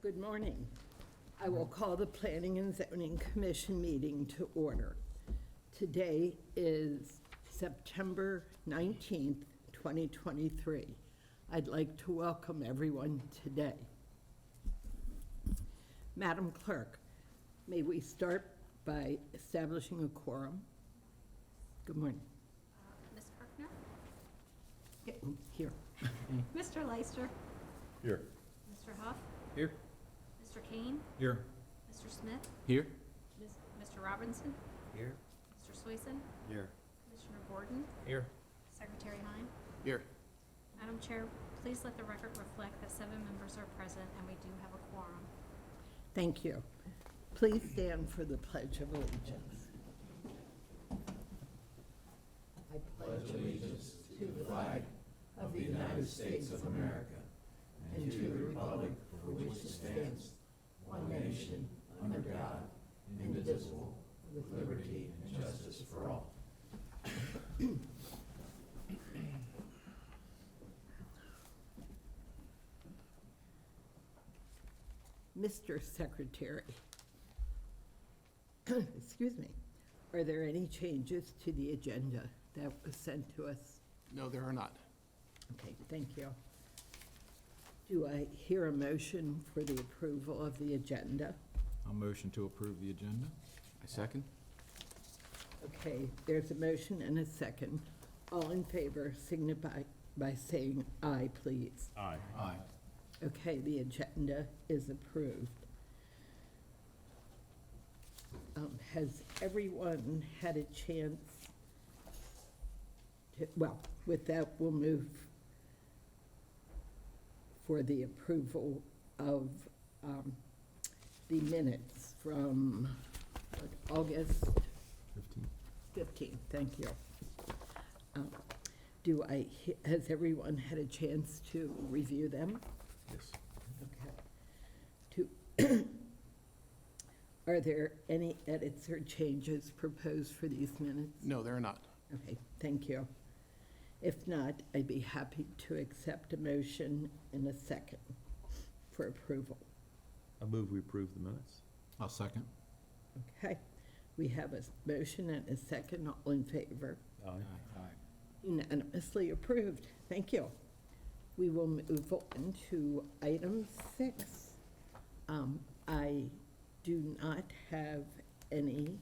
Good morning. I will call the Planning and Zoning Commission meeting to order. Today is September 19th, 2023. I'd like to welcome everyone today. Madam Clerk, may we start by establishing a quorum? Good morning. Ms. Kirkner? Here. Mr. Leister? Here. Mr. Huff? Here. Mr. Kane? Here. Mr. Smith? Here. Mr. Robinson? Here. Mr. Swason? Here. Commissioner Gordon? Here. Secretary Hine? Here. Madam Chair, please let the record reflect that 7 members are present and we do have a quorum. Thank you. Please stand for the Pledge of Allegiance. I pledge allegiance to the flag of the United States of America and to the republic for which it stands, one nation, under God, indivisible, with liberty and justice for all. Mr. Secretary, excuse me, are there any changes to the agenda that was sent to us? No, there are not. Okay, thank you. Do I hear a motion for the approval of the agenda? I'll motion to approve the agenda. I second. Okay, there's a motion and a second. All in favor signify by saying aye, please. Aye. Aye. Okay, the agenda is approved. Has everyone had a chance to, well, with that, we'll move for the approval of the minutes from August 15th. Thank you. Has everyone had a chance to review them? Yes. Okay. Are there any edits or changes proposed for these minutes? No, there are not. Okay, thank you. If not, I'd be happy to accept a motion in a second for approval. I move we approve the minutes. I'll second. Okay, we have a motion and a second. All in favor? Aye. Aye. Unanimously approved. Thank you. We will move on to item 6. I do not have any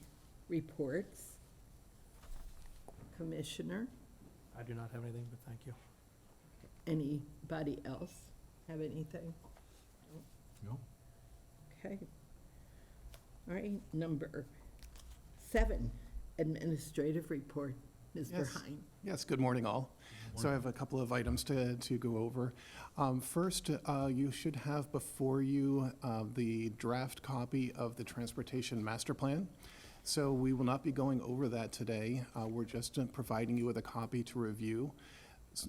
reports. Commissioner, I do not have anything, but thank you. anybody else have anything? No. Okay. All right, number 7, administrative report. Mr. Yes. Hine. Yes, good morning, all. So I have a couple of items to go over. First, you should have before you the draft copy of the Transportation Master Plan. So we will not be going over that today. We're just providing you with a copy to review.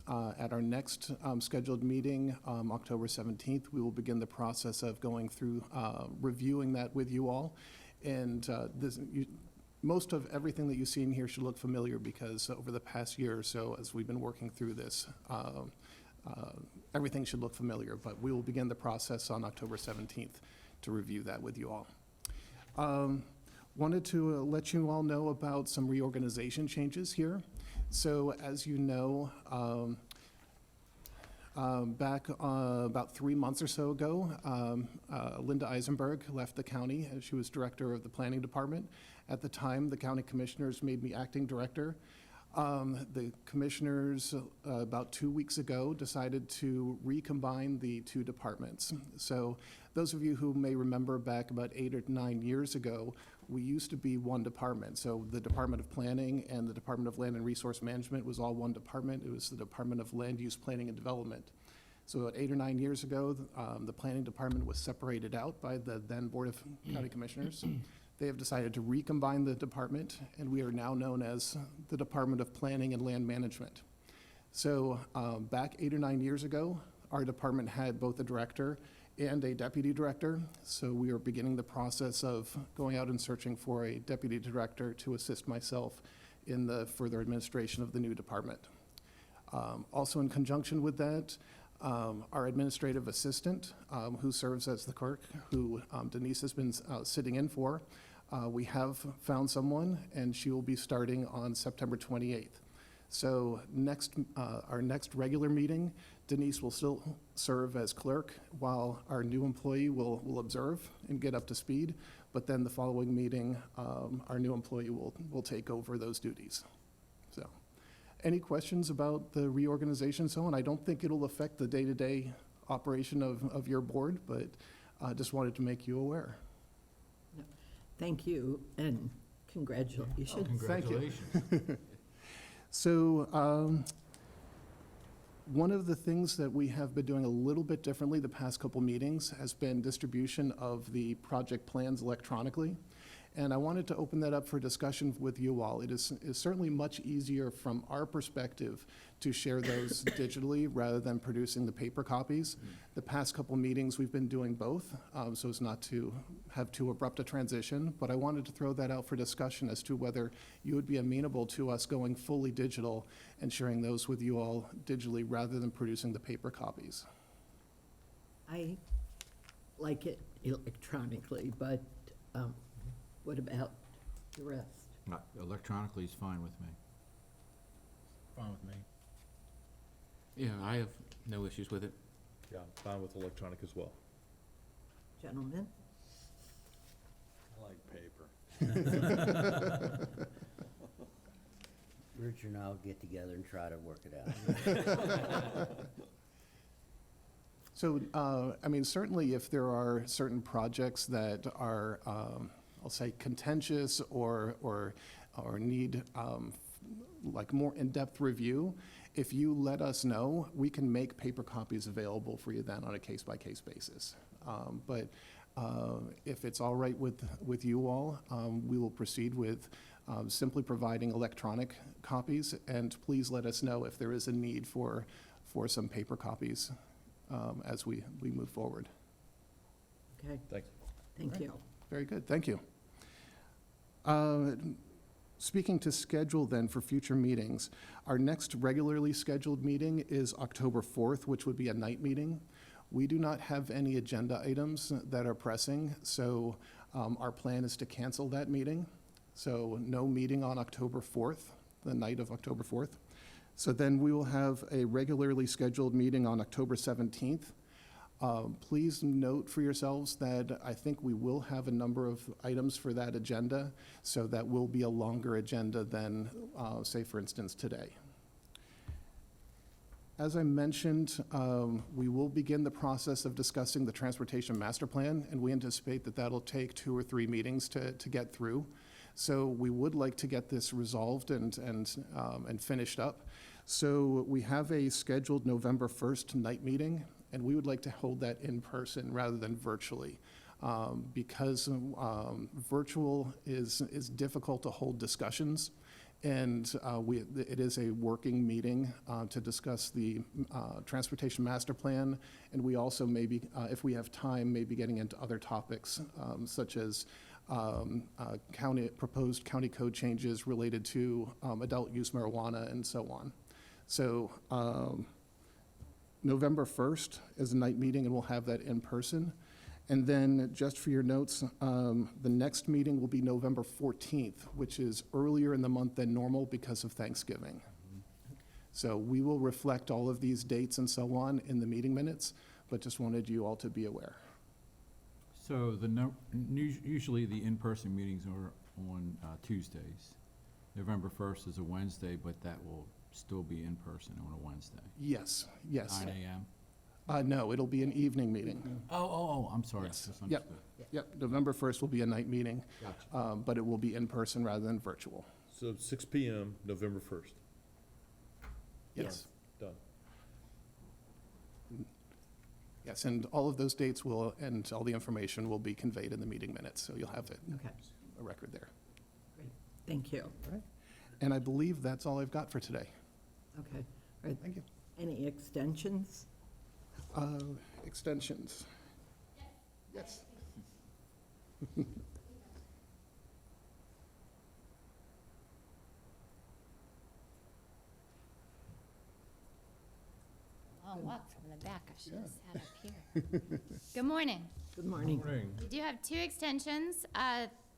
At our next scheduled meeting, October 17th, we will begin the process of going through reviewing that with you all. And most of everything that you see in here should look familiar because over the past year or so, as we've been working through this, everything should look familiar. But we will begin the process on October 17th to review that with you all. Wanted to let you all know about some reorganization changes here. So as you know, back about 3 months or so ago, Linda Eisenberg left the county as she was director of the planning department. At the time, the county commissioners made me acting director. The commissioners, about 2 weeks ago, decided to recombine the two departments. So those of you who may remember back about 8 or 9 years ago, we used to be one department. So the Department of Planning and the Department of Land and Resource Management was all one department. It was the Department of Land Use Planning and Development. So about 8 or 9 years ago, the planning department was separated out by the then Board of County Commissioners. They have decided to recombine the department, and we are now known as the Department of Planning and Land Management. So back 8 or 9 years ago, our department had both a director and a deputy director. So we are beginning the process of going out and searching for a deputy director to assist myself in the further administration of the new department. Also in conjunction with that, Our administrative assistant, who serves as the clerk, who Denise has been sitting in for, we have found someone, and she will be starting on September 28th. So our next regular meeting, Denise will still serve as clerk, while our new employee will observe and get up to speed. But then the following meeting, our new employee will take over those duties. So, any questions about the reorganization? So, and I don't think it'll affect the day-to-day operation of your board, but I just wanted to make you aware. Thank you, and congratulations. Thank you. Congratulations. So, one of the things that we have been doing a little bit differently the past couple meetings has been distribution of the project plans electronically. And I wanted to open that up for discussion with you all. It is certainly much easier from our perspective to share those digitally rather than producing the paper copies. The past couple meetings, we've been doing both, so as not to have too abrupt a transition. But I wanted to throw that out for discussion as to whether you would be amenable to us going fully digital and sharing those with you all digitally rather than producing the paper copies. I like it electronically, but what about the rest? Electronically is fine with me. Fine with me. Yeah, I have no issues with it. Yeah, fine with electronic as well. Gentlemen? I like paper. Richard and I'll get together and try to work it out. So, I mean, certainly if there are certain projects that are, I'll say contentious or need like more in-depth review, if you let us know, we can make paper copies available for you then on a case-by-case basis. But if it's all right with you all, we will proceed with simply providing electronic copies, and please let us know if there is a need for some paper copies as we move forward. Okay, Thank you. thank you. Very good, thank you. Speaking to schedule then for future meetings, our next regularly scheduled meeting is October 4th, which would be a night meeting. We do not have any agenda items that are pressing, so our plan is to cancel that meeting. So no meeting on October 4th, the night of October 4th. So then we will have a regularly scheduled meeting on October 17th. Please note for yourselves that I think we will have a number of items for that agenda, so that will be a longer agenda than, say, for instance, today. As I mentioned, we will begin the process of discussing the Transportation Master Plan, and we anticipate that that'll take 2 or 3 meetings to get through. So we would like to get this resolved and finished up. So we have a scheduled November 1st night meeting, and we would like to hold that in person rather than virtually, because virtual is difficult to hold discussions, and it is a working meeting to discuss the Transportation Master Plan, and we also maybe, if we have time, maybe getting into other topics such as proposed county code changes related to adult use marijuana and so on. So November 1st is a night meeting, and we'll have that in person. And then, just for your notes, the next meeting will be November 14th, which is earlier in the month than normal because of Thanksgiving. So we will reflect all of these dates and so on in the meeting minutes, but just wanted you all to be aware. So usually the in-person meetings are on Tuesdays. November 1st is a Wednesday, but that will still be in person on a Wednesday. Yes, yes. 9 a.m.? No, it'll be an evening meeting. Oh, I'm sorry. Yes. Misunderstood. Yep, November 1st will be a night meeting, Gotcha. but it will be in person rather than virtual. So 6 PM, November 1st. Yes. Done. Yes, and all of those dates will, and all the information will be conveyed in the meeting minutes, so you'll have it, Okay, a record there. thank you. And I believe that's all I've got for today. Okay, are Thank you. any extensions? Extensions. Yes. I'll walk from the back. I should have sat up here. Good morning. Good morning. We do have two extensions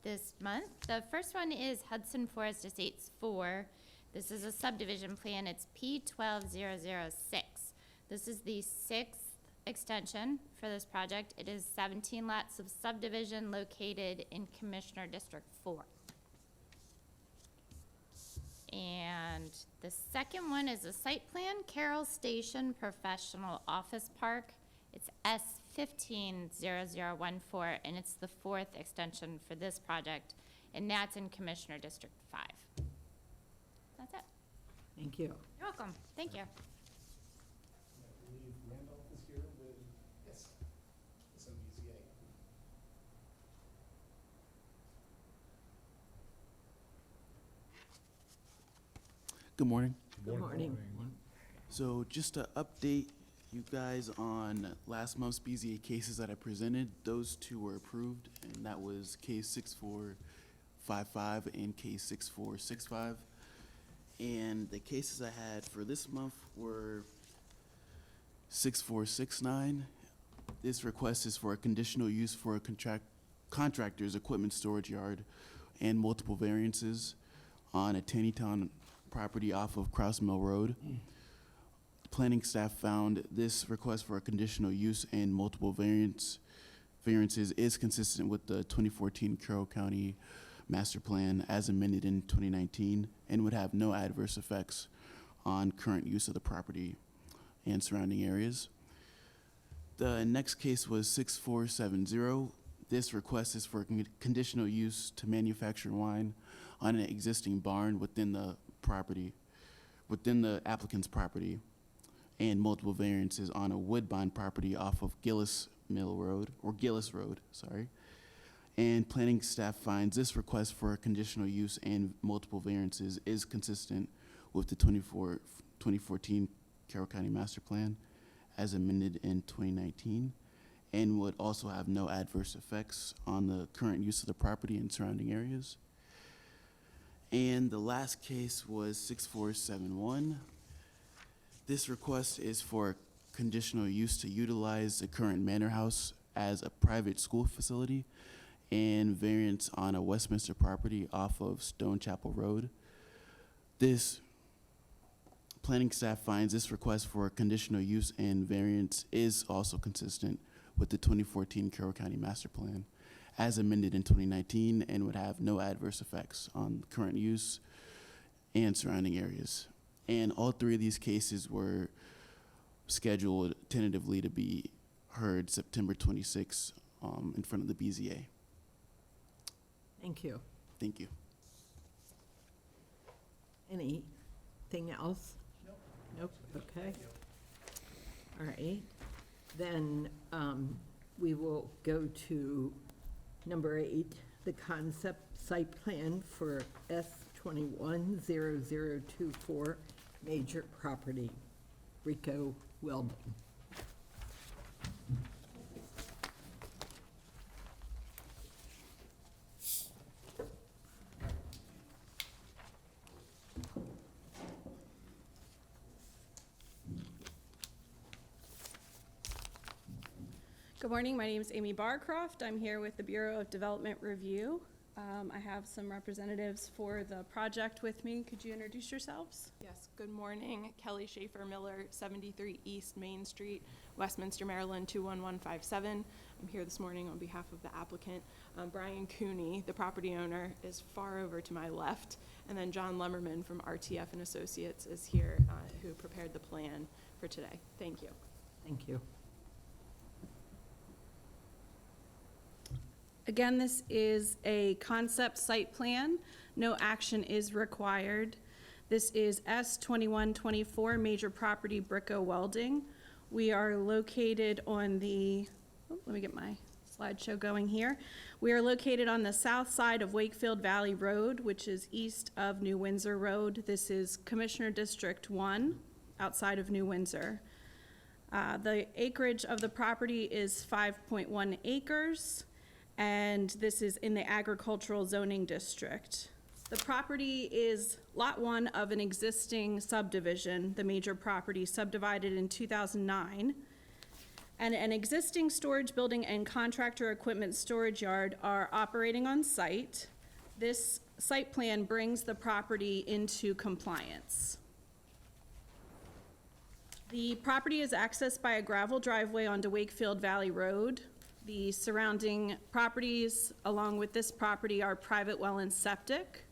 this month. The first one is Hudson Forest Estates 4. This is a subdivision plan. It's P12006. This is the sixth extension for this project. It is 17 lots of subdivision located in Commissioner District 4. And the second one is a site plan, Carroll Station Professional Office Park. It's S150014, and it's the fourth extension for this project, and that's in Commissioner District 5. That's it. Thank you. You're welcome. Thank you. I believe Randolph is here with, yes, some BZA. Good morning. Good morning. So just to update you guys on last month's BZA cases that I presented, those two were approved, and that was case 6455 and case 6465. And the cases I had for this month were 6469. This request is for a conditional use for a contractor's equipment storage yard and multiple variances on a Taneytown property off of Crouse Mill Road. Planning staff found this request for a conditional use and multiple variances is consistent with the 2014 Carroll County Master Plan as amended in 2019 and would have no adverse effects on current use of the property and surrounding areas. The next case was 6470. This request is for conditional use to manufacture wine on an existing barn within the applicant's property, and multiple variances on a Woodbine property off of Gillis Road, sorry. And planning staff finds this request for a conditional use and multiple variances is consistent with the 2014 Carroll County Master Plan as amended in 2019, and would also have no adverse effects on the current use of the property and surrounding areas. And the last case was 6471. This request is for conditional use to utilize the current manor house as a private school facility and variance on a Westminster property off of Stone Chapel Road. This planning staff finds this request for conditional use and variance is also consistent with the 2014 Carroll County Master Plan as amended in 2019 and would have no adverse effects on current use and surrounding areas. And all three of these cases were scheduled tentatively to be heard September 26 in front of the BZA. Thank you. Thank you. Anything else? Nope. Okay. All right. Then we will go to number 8, the concept site plan for S210024 major property, Rico Welding. Good morning, my name is Amy Barcroft. I'm here with the Bureau of Development Review. I have some representatives for the project with me. Could you introduce yourselves? Yes, good morning. Kelly Schaefer Miller, 73 East Main Street, Westminster, Maryland, 21157. I'm here this morning on behalf of the applicant. Brian Cooney, the property owner, is far over to my left. And then John Lemmerman from RTF and Associates is here, who prepared the plan for today. Thank you. Thank you. Again, this is a concept site plan. No action is required. This is S2124 Major Property Brico Welding. We are located on the, let me get my slideshow going here. We are located on the south side of Wakefield Valley Road, which is east of New Windsor Road. This is Commissioner District 1, outside of New Windsor. The acreage of the property is 5.1 acres. And this is in the agricultural zoning district. The property is Lot 1 of an existing subdivision, the major property subdivided in 2009. And an existing storage building and contractor equipment storage yard are operating on site. This site plan brings the property into compliance. The property is accessed by a gravel driveway onto Wakefield Valley Road. The surrounding properties, along with this property, are private well and septic.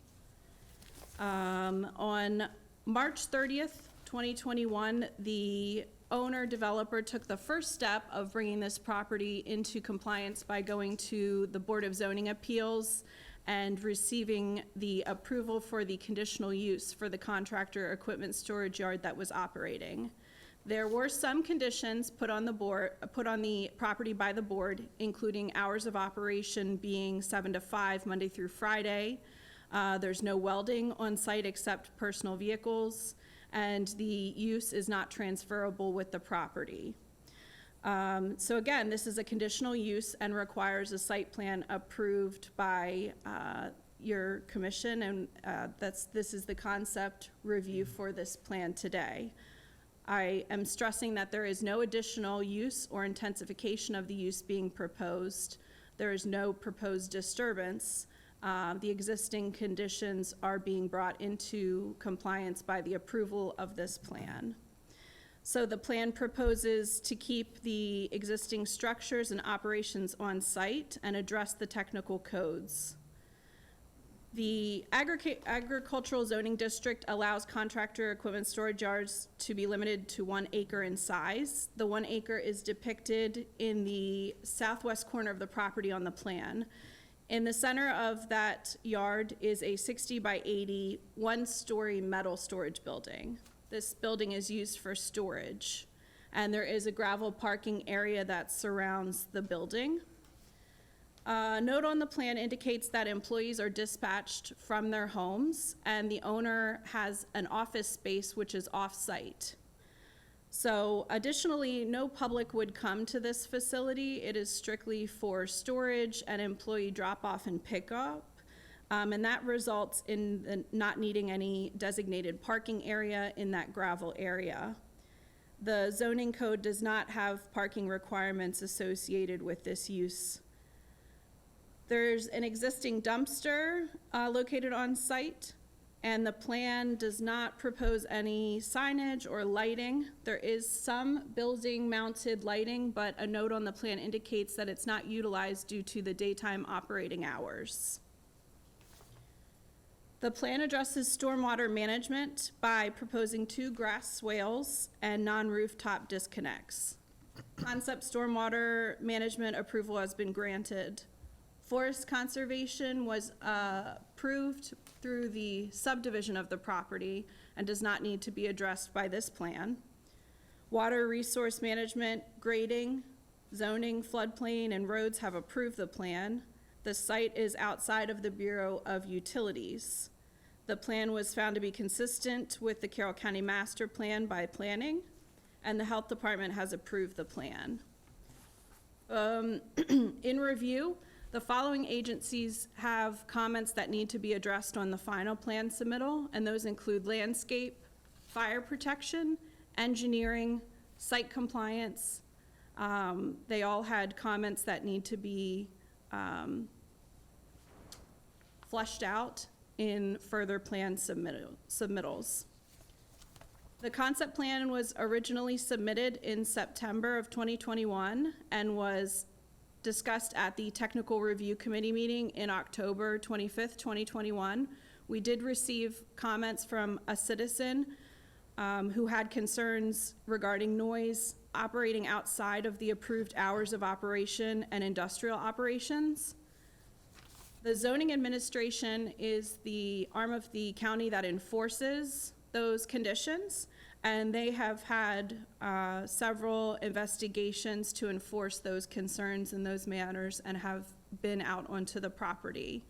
On March 30th, 2021, the owner-developer took the first step of bringing this property into compliance by going to the Board of Zoning Appeals and receiving the approval for the conditional use for the contractor equipment storage yard that was operating. There were some conditions put on the property by the board, including hours of operation being 7 to 5, Monday through Friday. There's no welding on site except personal vehicles, and the use is not transferable with the property. So again, this is a conditional use and requires a site plan approved by your commission, and this is the concept review for this plan today. I am stressing that there is no additional use or intensification of the use being proposed. There is no proposed disturbance. The existing conditions are being brought into compliance by the approval of this plan. So the plan proposes to keep the existing structures and operations on site and address the technical codes. The agricultural zoning district allows contractor equipment storage yards to be limited to 1 acre in size. The 1 acre is depicted in the southwest corner of the property on the plan. In the center of that yard is a 60 by 80 one-story metal storage building. This building is used for storage, and there is a gravel parking area that surrounds the building. A note on the plan indicates that employees are dispatched from their homes, and the owner has an office space which is off-site. So additionally, no public would come to this facility. It is strictly for storage and employee drop-off and pickup, and that results in not needing any designated parking area in that gravel area. The zoning code does not have parking requirements associated with this use. There's an existing dumpster located on site, and the plan does not propose any signage or lighting. There is some building-mounted lighting, but a note on the plan indicates that it's not utilized due to the daytime operating hours. The plan addresses stormwater management by proposing 2 grass swales and non-rooftop disconnects. Concept stormwater management approval has been granted. Forest conservation was approved through the subdivision of the property and does not need to be addressed by this plan. Water resource management, grading, zoning, floodplain, and roads have approved the plan. The site is outside of the Bureau of Utilities. The plan was found to be consistent with the Carroll County Master Plan by planning, and the Health Department has approved the plan. In review, the following agencies have comments that need to be addressed on the final plan submittal, and those include landscape, fire protection, engineering, site compliance. They all had comments that need to be fleshed out in further plan submittals. The concept plan was originally submitted in September of 2021 and was discussed at the Technical Review Committee meeting in October 25th, 2021. We did receive comments from a citizen who had concerns regarding noise operating outside of the approved hours of operation and industrial operations. The zoning administration is the arm of the county that enforces those conditions, and they have had several investigations to enforce those concerns in those matters and have been out onto the property.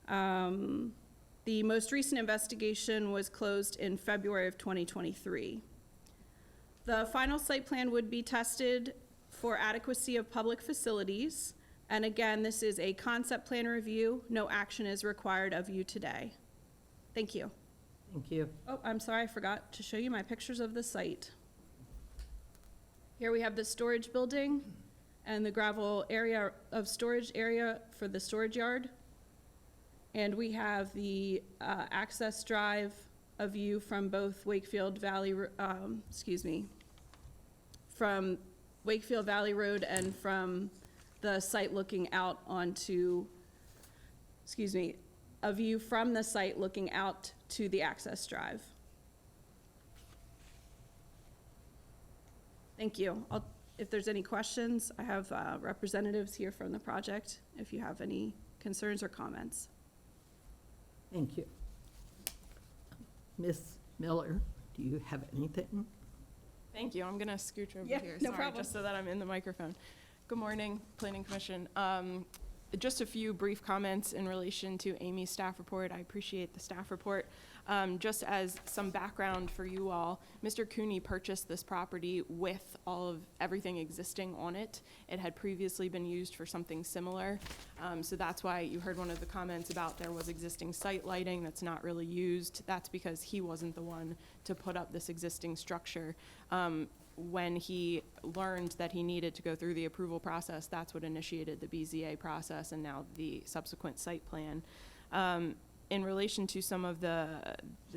The most recent investigation was closed in February of 2023. The final site plan would be tested for adequacy of public facilities, and again, this is a concept plan review. No action is required of you today. Thank you. Thank you. Oh, I'm sorry, I forgot to show you my pictures of the site. Here we have the storage building and the gravel area of storage area for the storage yard. And we have the access drive, a view from both Wakefield Valley, from Wakefield Valley Road and from the site looking out onto, a view from the site looking out to the access drive. Thank you. If there's any questions, I have representatives here from the project, if you have any concerns or comments. Thank you. Ms. Miller, do you have anything? Thank you. I'm going to scooch over Yeah, here. no Sorry, problem. just so that I'm in the microphone. Good morning, Planning Commission. Just a few brief comments in relation to Amy's staff report. I appreciate the staff report. Just as some background for you all, Mr. Cooney purchased this property with everything existing on it. It had previously been used for something similar. So that's why you heard one of the comments about there was existing site lighting that's not really used. That's because he wasn't the one to put up this existing structure. When he learned that he needed to go through the approval process, that's what initiated the BZA process and now the subsequent site plan. In relation to some of the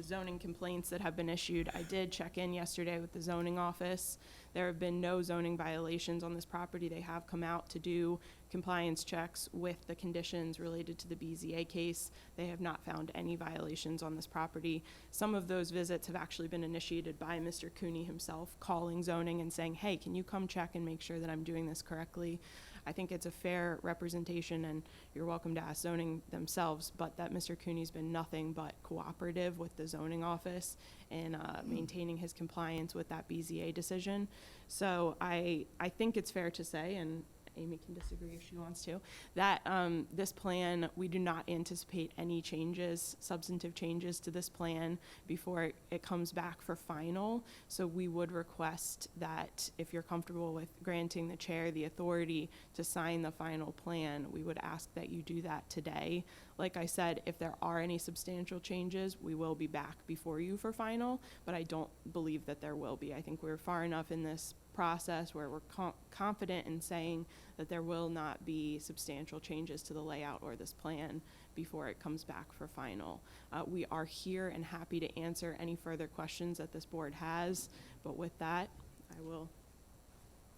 zoning complaints that have been issued, I did check in yesterday with the zoning office. There have been no zoning violations on this property. They have come out to do compliance checks with the conditions related to the BZA case. They have not found any violations on this property. Some of those visits have actually been initiated by Mr. Cooney himself, calling zoning and saying, hey, can you come check and make sure that I'm doing this correctly? I think it's a fair representation, and you're welcome to ask zoning themselves, but that Mr. Cooney's been nothing but cooperative with the zoning office in maintaining his compliance with that BZA decision. So I think it's fair to say, and Amy can disagree if she wants to, that this plan, we do not anticipate any changes, substantive changes to this plan before it comes back for final. So we would request that if you're comfortable with granting the chair the authority to sign the final plan, we would ask that you do that today. Like I said, if there are any substantial changes, we will be back before you for final, but I don't believe that there will be. I think we're far enough in this process where we're confident in saying that there will not be substantial changes to the layout or this plan before it comes back for final. We are here and happy to answer any further questions that this board has, but with that, I will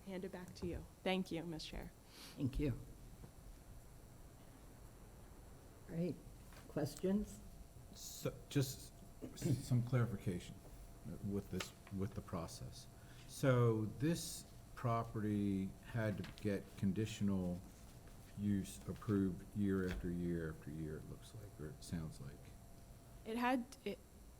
hand it back to you. Thank you, Ms. Chair. Thank you. Great. Questions? So, just some clarification with the process. So this property had to get conditional use approved year after year after year, it looks like, or it sounds like.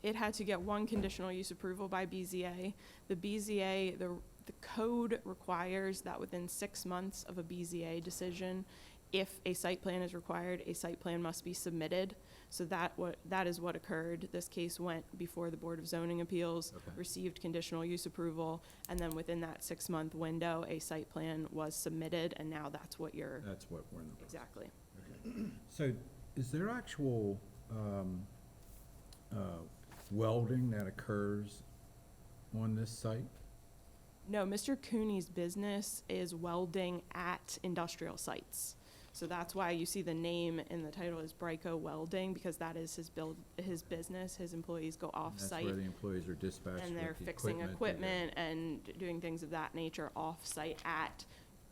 It had to get one conditional use approval by BZA. The BZA, the code requires that within 6 months of a BZA decision, if a site plan is required, a site plan must be submitted. So that is what occurred. This case went before the Board of Zoning Appeals, Okay. received conditional use approval, and then within that 6-month window, a site plan was submitted, and now that's what you're, That's what we're in the process. exactly. So is there actual welding that occurs on this site? No, Mr. Cooney's business is welding at industrial sites. So that's why you see the name in the title is Brico Welding, because that is his business. His employees go And that's off-site where the employees are dispatched and they're with the fixing equipment. and doing things of that nature off-site at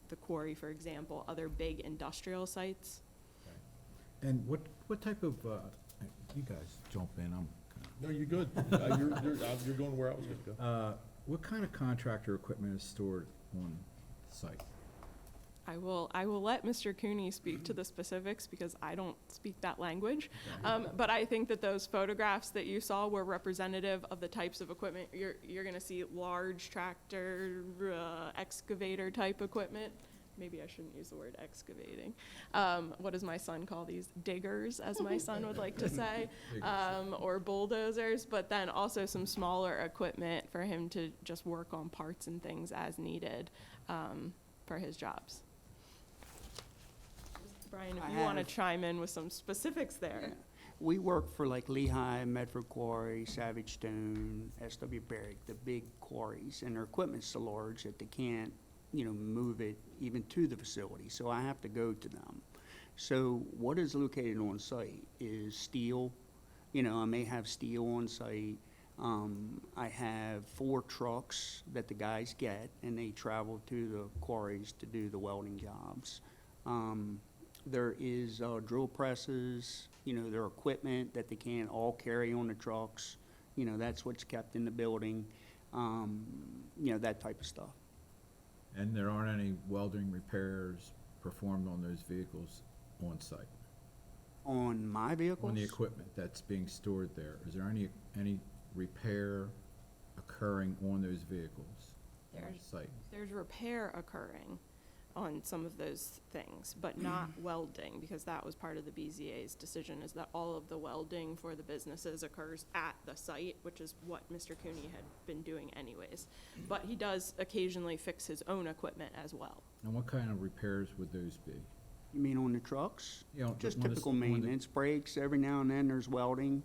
the quarry, for example, other big industrial sites. And what type of, you guys jump in, I'm No, you're good. You're going where I was gonna go. what kind of contractor equipment is stored on site? I will let Mr. Cooney speak to the specifics because I don't speak that language. But I think that those photographs that you saw were representative of the types of equipment. You're gonna see large tractor, excavator type equipment. Maybe I shouldn't use the word excavating. What does my son call these? Diggers, as my son would like to say, or bulldozers, but then also some smaller equipment for him to just work on parts and things as needed for his jobs. Brian, if you want to chime in with some specifics there. We work for like Lehigh, Medford Quarry, Savage Stone, S.W. Barrick, the big quarries, and their equipment's so large that they can't, move it even to the facility, so I have to go to them. So what is located on site is steel. I may have steel on site. I have 4 trucks that the guys get, and they travel to the quarries to do the welding jobs. There is drill presses, their equipment that they can't all carry on the trucks. That's what's kept in the building, that type of stuff. And there aren't any welding repairs performed on those vehicles on site? On my vehicles? On the equipment that's being stored there, is there any repair occurring on those vehicles on site? There's repair occurring on some of those things, but not welding, because that was part of the BZA's decision, is that all of the welding for the businesses occurs at the site, which is what Mr. Cooney had been doing anyways. But he does occasionally fix his own equipment as well. And what kind of repairs would those be? You mean on the trucks? Yeah, Just on the- typical on the- maintenance, brakes, every now and then there's welding.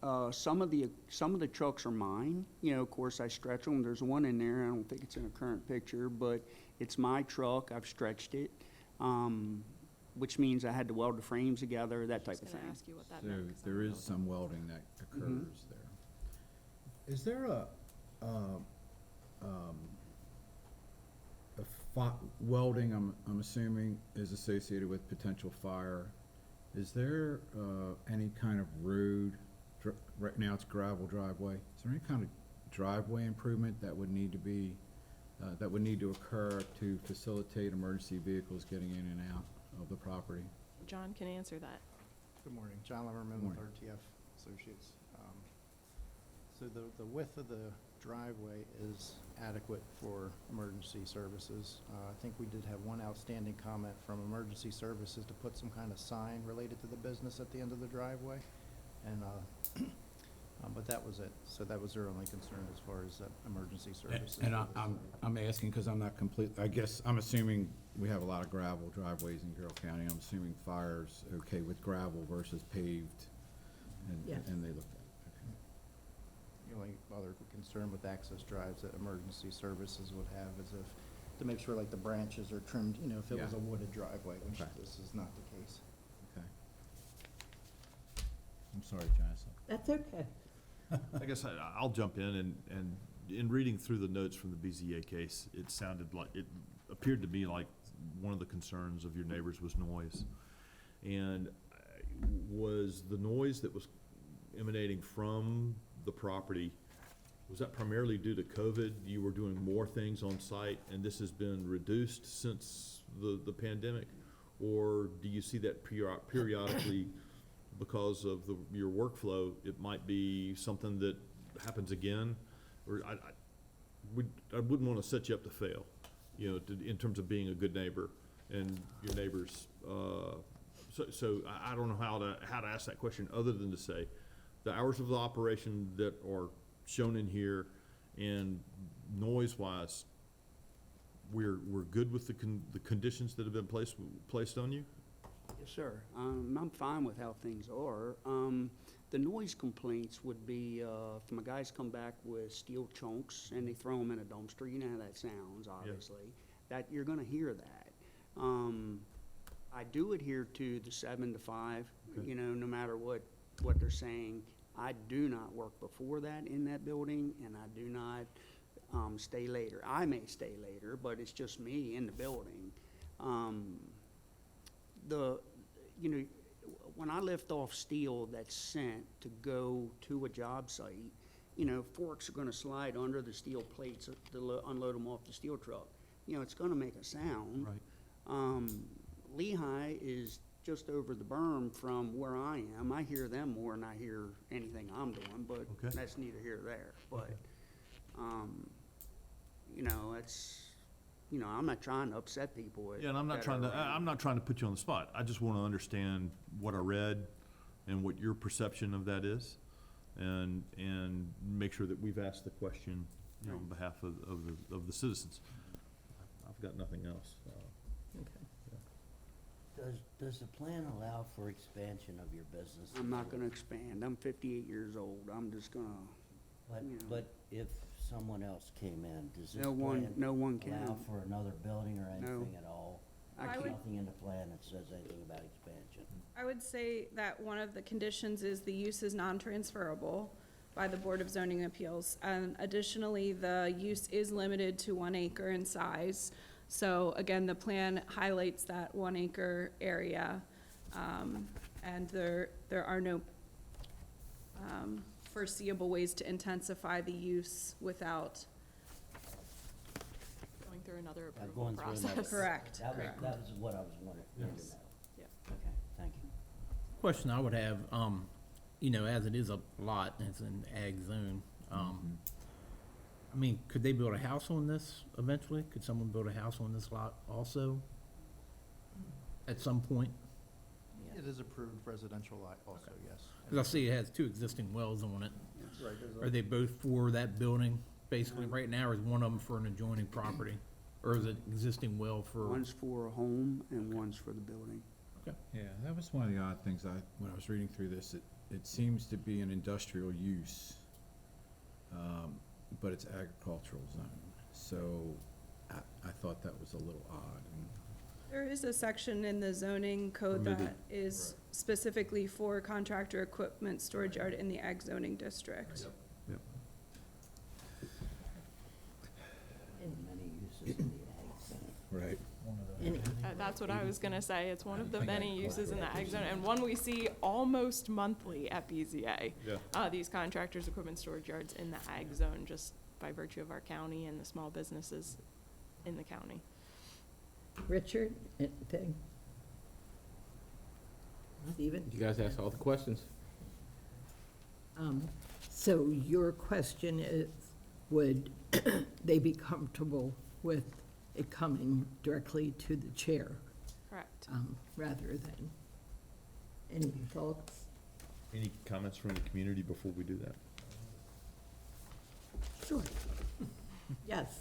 Some of the trucks are mine, of course I stretch them, there's one in there, I don't think it's in a current picture, but it's my truck, I've stretched it, which means I had to weld the frames together, that type of I was gonna thing. ask you what that So meant. 'Cause I there don't is know. some welding that occurs there. Is there welding, I'm assuming, is associated with potential fire? Is there any kind of road, right now it's gravel driveway, is there any kind of driveway improvement that would need to be, that would need to occur to facilitate emergency vehicles getting in and out of the property? John can answer that. Good morning, John Lemmerman with RTF Associates. So the width of the driveway is adequate for emergency services. I think we did have one outstanding comment from emergency services to put some kind of sign related to the business at the end of the driveway. And, but that was it. So that was their only concern as far as emergency services. And for this. I'm asking because I'm not complete, I guess, I'm assuming we have a lot of gravel driveways in Carroll County. I'm assuming fire's okay with gravel versus paved, Yes. and they look at it. The only other concern with access drives that emergency services would have is if, to make sure like the branches are trimmed, if it was Yeah. a wooded driveway, which Okay. this is not the case. Okay. I'm sorry, Jonathan. That's okay. I guess I'll jump in and in reading through the notes from the BZA case, it appeared to me like one of the concerns of your neighbors was noise. And was the noise that was emanating from the property, was that primarily due to COVID? You were doing more things on site and this has been reduced since the pandemic? Or do you see that periodically because of your workflow? It might be something that happens again, or I wouldn't want to set you up to fail, in terms of being a good neighbor and your neighbors. So I don't know how to ask that question other than to say, the hours of the operation that are shown in here and noise-wise, we're good with the conditions that have been placed on you? Yes, sir. I'm fine with how things are. The noise complaints would be, if my guys come back with steel chunks and they throw them in a dumpster, you know how that sounds, obviously. That, you're gonna hear that. I do adhere to the 7 to 5, Okay. no matter what they're saying. I do not work before that in that building, and I do not stay later. I may stay later, but it's just me in the building. When I lift off steel that's sent to go to a job site, forks are gonna slide under the steel plates to unload them off the steel truck. It's gonna make a sound. Right. Lehigh is just over the berm from where I am. I hear them more than I hear anything I'm doing, but Okay. that's neither here nor there. But, I'm not trying to upset people. Yeah, and I'm not trying to put you on the spot. I just want to understand what I read and what your perception of that is, and make sure that we've asked the question, on behalf of the citizens. I've got nothing else. Okay. Does the plan allow for expansion of your business? I'm not gonna expand. I'm 58 years old. I'm just gonna, But, you know. but if someone else came in, does this no one plan allow can. for another building or No. anything at all? I I There's would- nothing in the plan that says anything about expansion. I would say that one of the conditions is the use is non-transferable by the Board of Zoning Appeals. And additionally, the use is limited to 1 acre in size. So again, the plan highlights that 1 acre area. And there are no foreseeable ways to intensify the use without. Going through another By approval going through another- process. Correct, That was, correct. that was what I was wanting to know. Yep. Okay, thank you. Question I would have, you know, as it is a lot, and it's an ag zone, I mean, could they build a house on this eventually? Could someone build a house on this lot also? At some point? It is approved residential lot also, yes. Because I see it has 2 existing wells on it. Right, there's a- Are they both for that building, basically, right now, or is one of them for an adjoining property? Or is it existing well for? One's for a home and one's for the building. Yeah, that was one of the odd things when I was reading through this, it seems to be an industrial use, but it's agricultural zone. So I thought that was a little odd. There is a section in the zoning code Permitted. that is specifically for contractor equipment storage yard in the ag zoning district. Many uses in the ag zone. Right. That's what I was gonna say. It's one of the think many I- uses in the ag zone, and one we see almost monthly at BZA. Yeah. These contractors' equipment storage yards in the ag zone, just by virtue of our county and the small businesses in the county. Richard, anything? Stephen? You guys asked all the questions. So your question is, would they be comfortable with it coming directly to the chair, Correct. rather than, any thoughts? Any comments from the community before we do that? Sure. Yes.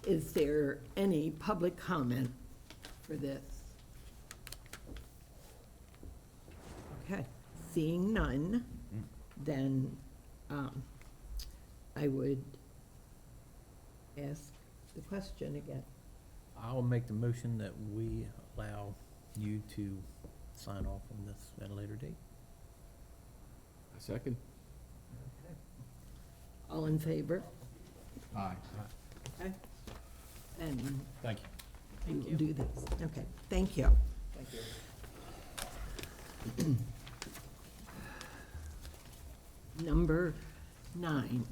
Is there any public comment for this? Okay, seeing none, then I would ask the question again. I'll make the motion that we allow you to sign off on this at a later date. A second? All in favor? Aye. Okay. And Thank you. we will do this. Okay, thank you. Thank you. Number 9.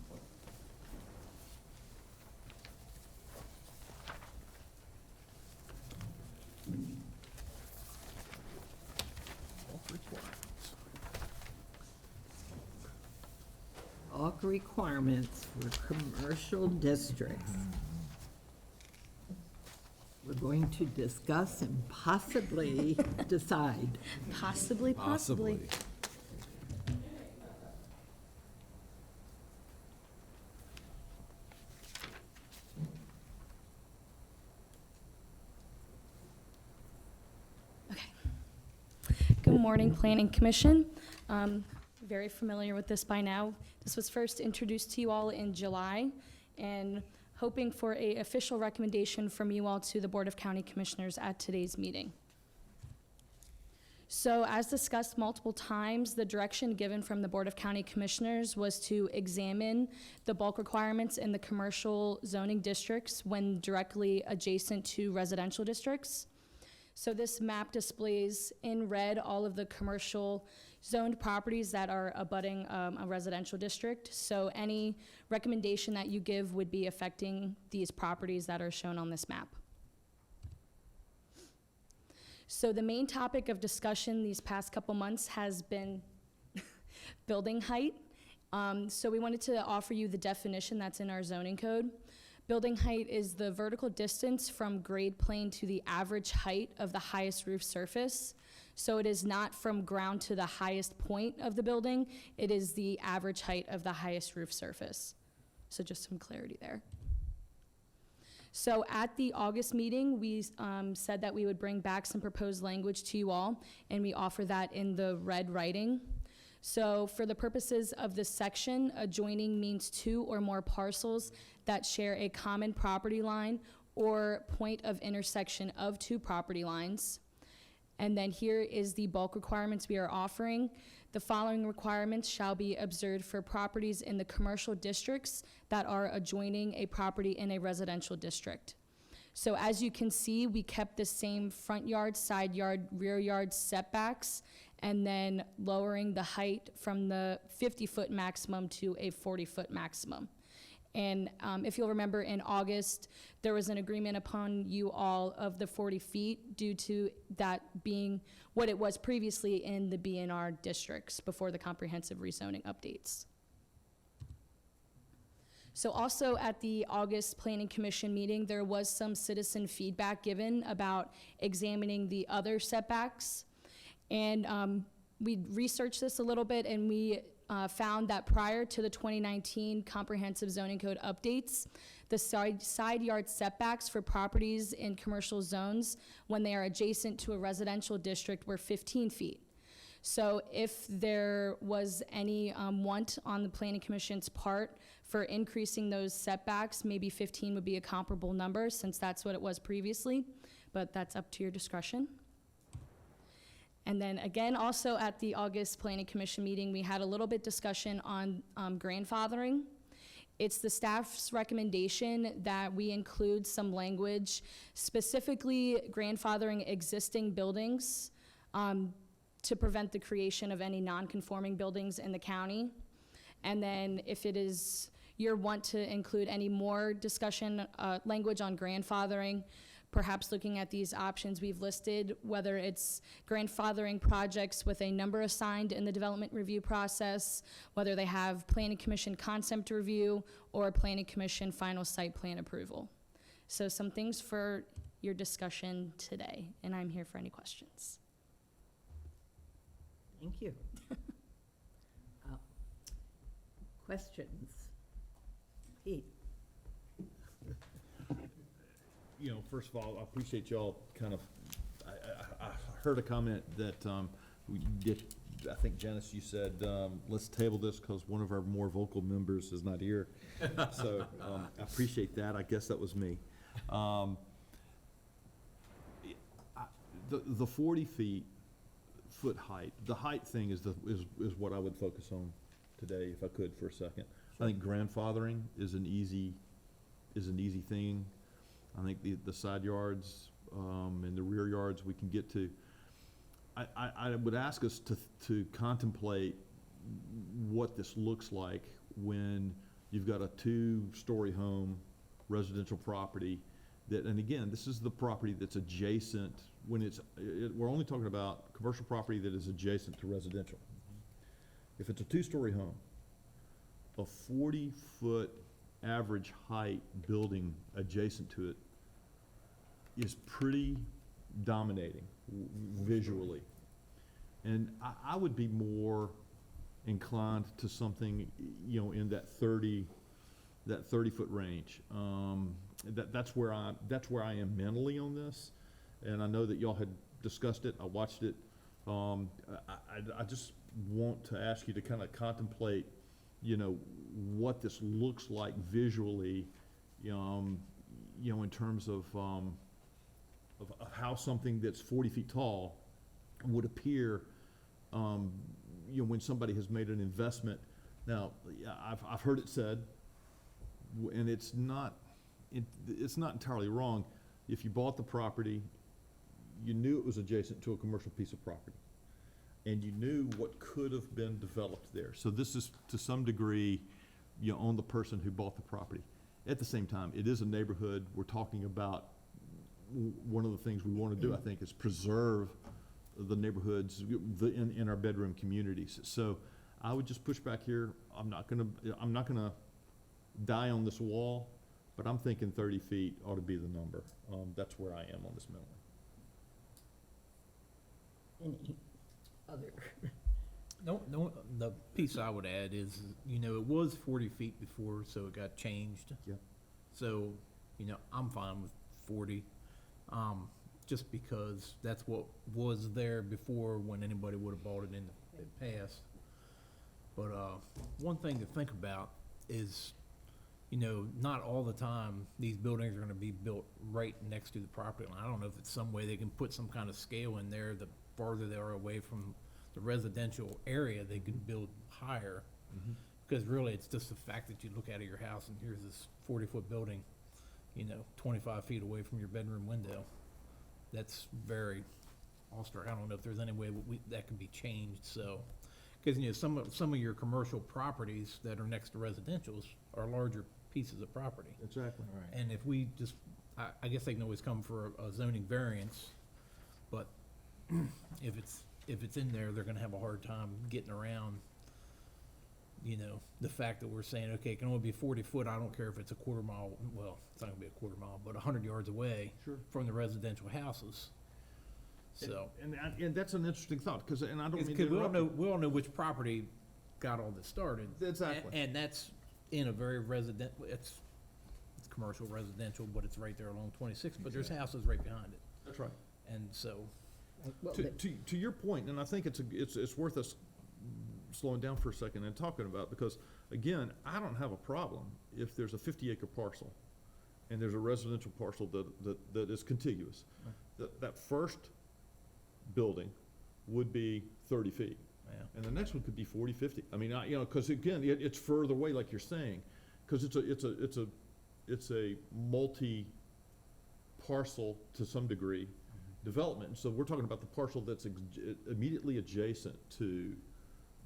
All requirements for commercial districts. We're going to discuss and possibly decide. Possibly. Good morning, Planning Commission. Very familiar with this by now. This was first introduced to you all in July, and hoping for a official recommendation from you all to the Board of County Commissioners at today's meeting. So as discussed multiple times, the direction given from the Board of County Commissioners was to examine the bulk requirements in the commercial zoning districts when directly adjacent to residential districts. So this map displays in red all of the commercial zoned properties that are abutting a residential district. So any recommendation that you give would be affecting these properties that are shown on this map. So the main topic of discussion these past couple months has been building height. So we wanted to offer you the definition that's in our zoning code. Building height is the vertical distance from grade plane to the average height of the highest roof surface. So it is not from ground to the highest point of the building, it is the average height of the highest roof surface. So just some clarity there. So at the August meeting, we said that we would bring back some proposed language to you all, and we offer that in the red writing. So for the purposes of this section, adjoining means two or more parcels that share a common property line or point of intersection of two property lines. And then here is the bulk requirements we are offering. The following requirements shall be observed for properties in the commercial districts that are adjoining a property in a residential district. So as you can see, we kept the same front yard, side yard, rear yard setbacks, and then lowering the height from the 50-foot maximum to a 40-foot maximum. And if you'll remember, in August, there was an agreement upon you all of the 40 feet due to that being what it was previously in the BNR districts before the comprehensive rezoning updates. So also at the August Planning Commission meeting, there was some citizen feedback given about examining the other setbacks. And we researched this a little bit, and we found that prior to the 2019 Comprehensive Zoning Code updates, the side yard setbacks for properties in commercial zones when they are adjacent to a residential district were 15 feet. So if there was any want on the Planning Commission's part for increasing those setbacks, maybe 15 would be a comparable number, since that's what it was previously, but that's up to your discretion. And then again, also at the August Planning Commission meeting, we had a little bit discussion on grandfathering. It's the staff's recommendation that we include some language, specifically grandfathering existing buildings to prevent the creation of any non-conforming buildings in the county. And then if it is your want to include any more discussion, language on grandfathering, perhaps looking at these options we've listed, whether it's grandfathering projects with a number assigned in the development review process, whether they have Planning Commission concept review or Planning Commission final site plan approval. So some things for your discussion today, and I'm here for any questions. Thank you. Questions? Pete? You know, first of all, I appreciate y'all kind of, I heard a comment that we did, I think Janice, you said, let's table this because one of our more vocal members is not here. So I appreciate that. I guess that was me. The 40 foot height, the height thing is what I would focus on today if I could for a second. I think grandfathering is an easy thing. I think the side yards and the rear yards we can get to. I would ask us to contemplate what this looks like when you've got a 2-story home, residential property that, and again, this is the property that's adjacent when we're only talking about commercial property that is adjacent to residential. If it's a 2-story home, a 40-foot average height building adjacent to it is pretty dominating visually. And I would be more inclined to something, you know, in that 30-foot range. That's where I am mentally on this. And I know that y'all had discussed it. I watched it. I just want to ask you to kind of contemplate, you know, what this looks like visually, you know, in terms of how something that's 40 feet tall would appear, you know, when somebody has made an investment. Now, I've heard it said, and it's not entirely wrong. If you bought the property, you knew it was adjacent to a commercial piece of property, and you knew what could have been developed there. So this is, to some degree, you know, on the person who bought the property. At the same time, it is a neighborhood. We're talking about one of the things we want to do, I think, is preserve the neighborhoods in our bedroom communities. So I would just push back here. I'm not gonna die on this wall, but I'm thinking 30 feet ought to be the number. That's where I am on this mentally. Any other? No, the piece I would add is, you know, it was 40 feet before, so it got changed. Yeah. So, I'm fine with 40, just because that's what was there before when anybody would have bought it in the past. But, one thing to think about is, not all the time, these buildings are gonna be built right next to the property line. I don't know if it's some way they can put some kind of scale in there, the farther they are away from the residential area, they can build higher. Because really, it's just the fact that you look out of your house and here's this 40-foot building, 25 feet away from your bedroom window. That's very austere. I don't know if there's any way that can be changed, so. Because, some of your commercial properties that are next to residentials are larger pieces of property. Exactly. Right. And if we just, I guess they can always come for a zoning variance, but if it's in there, they're gonna have a hard time getting around, the fact that we're saying, okay, it can only be 40 foot, I don't care if it's a quarter mile, well, it's not gonna be a quarter mile, but 100 yards away Sure. from the residential houses. So. And that's an interesting thought, because, and I don't mean to Because interrupt you. we all know which property got all this started. Exactly. And that's in a very it's commercial residential, but it's right there along 26, but there's houses right behind it. That's right. And so, To your point, and I think it's worth us slowing down for a second and talking about, because, again, I don't have a problem if there's a 50-acre parcel and there's a residential parcel that is contiguous. That first building would be 30 feet. yeah. And the next one could be 40, 50. I mean, because again, it's further away, like you're saying, because it's a multi-parcel to some degree development. And so we're talking about the parcel that's immediately adjacent to,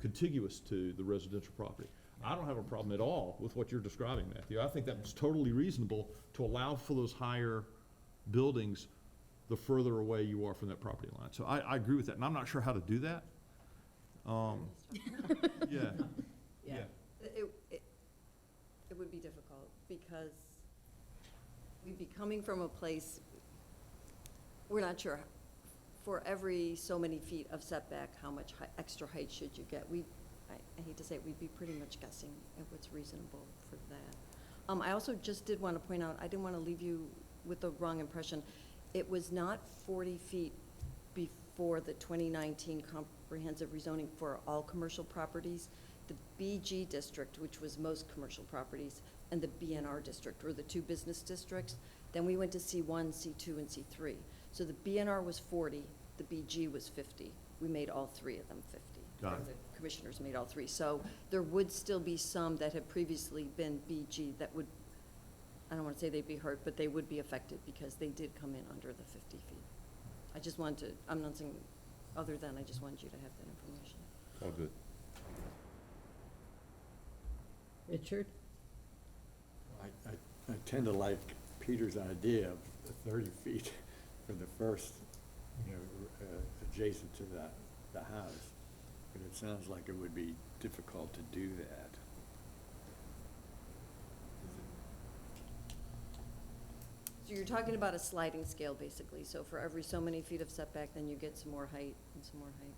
contiguous to the residential property. I don't have a problem at all with what you're describing, Matthew. I think that's totally reasonable to allow for those higher buildings the further away you are from that property line. So I agree with that, and I'm not sure how to do that. Yeah. Yeah. It would be difficult, because we'd be coming from a place, we're not sure, for every so many feet of setback, how much extra height should you get? I hate to say it, we'd be pretty much guessing at what's reasonable for that. I also just did want to point out, I didn't want to leave you with the wrong impression. It was not 40 feet before the 2019 comprehensive rezoning for all commercial properties. The BG district, which was most commercial properties, and the BNR district were the two business districts. Then we went to C1, C2, and C3. So the BNR was 40, the BG was 50. We made all three of them 50. Got it. The commissioners made all three. So there would still be some that had previously been BG that would, I don't want to say they'd be hurt, but they would be affected because they did come in under the 50 feet. I just wanted to, I'm not saying other than, I just wanted you to have that information. All good. Richard? I tend to like Peter's idea of the 30 feet for the first, adjacent to the house. But it sounds like it would be difficult to do that. So you're talking about a sliding scale, basically. So for every so many feet of setback, then you get some more height and some more height.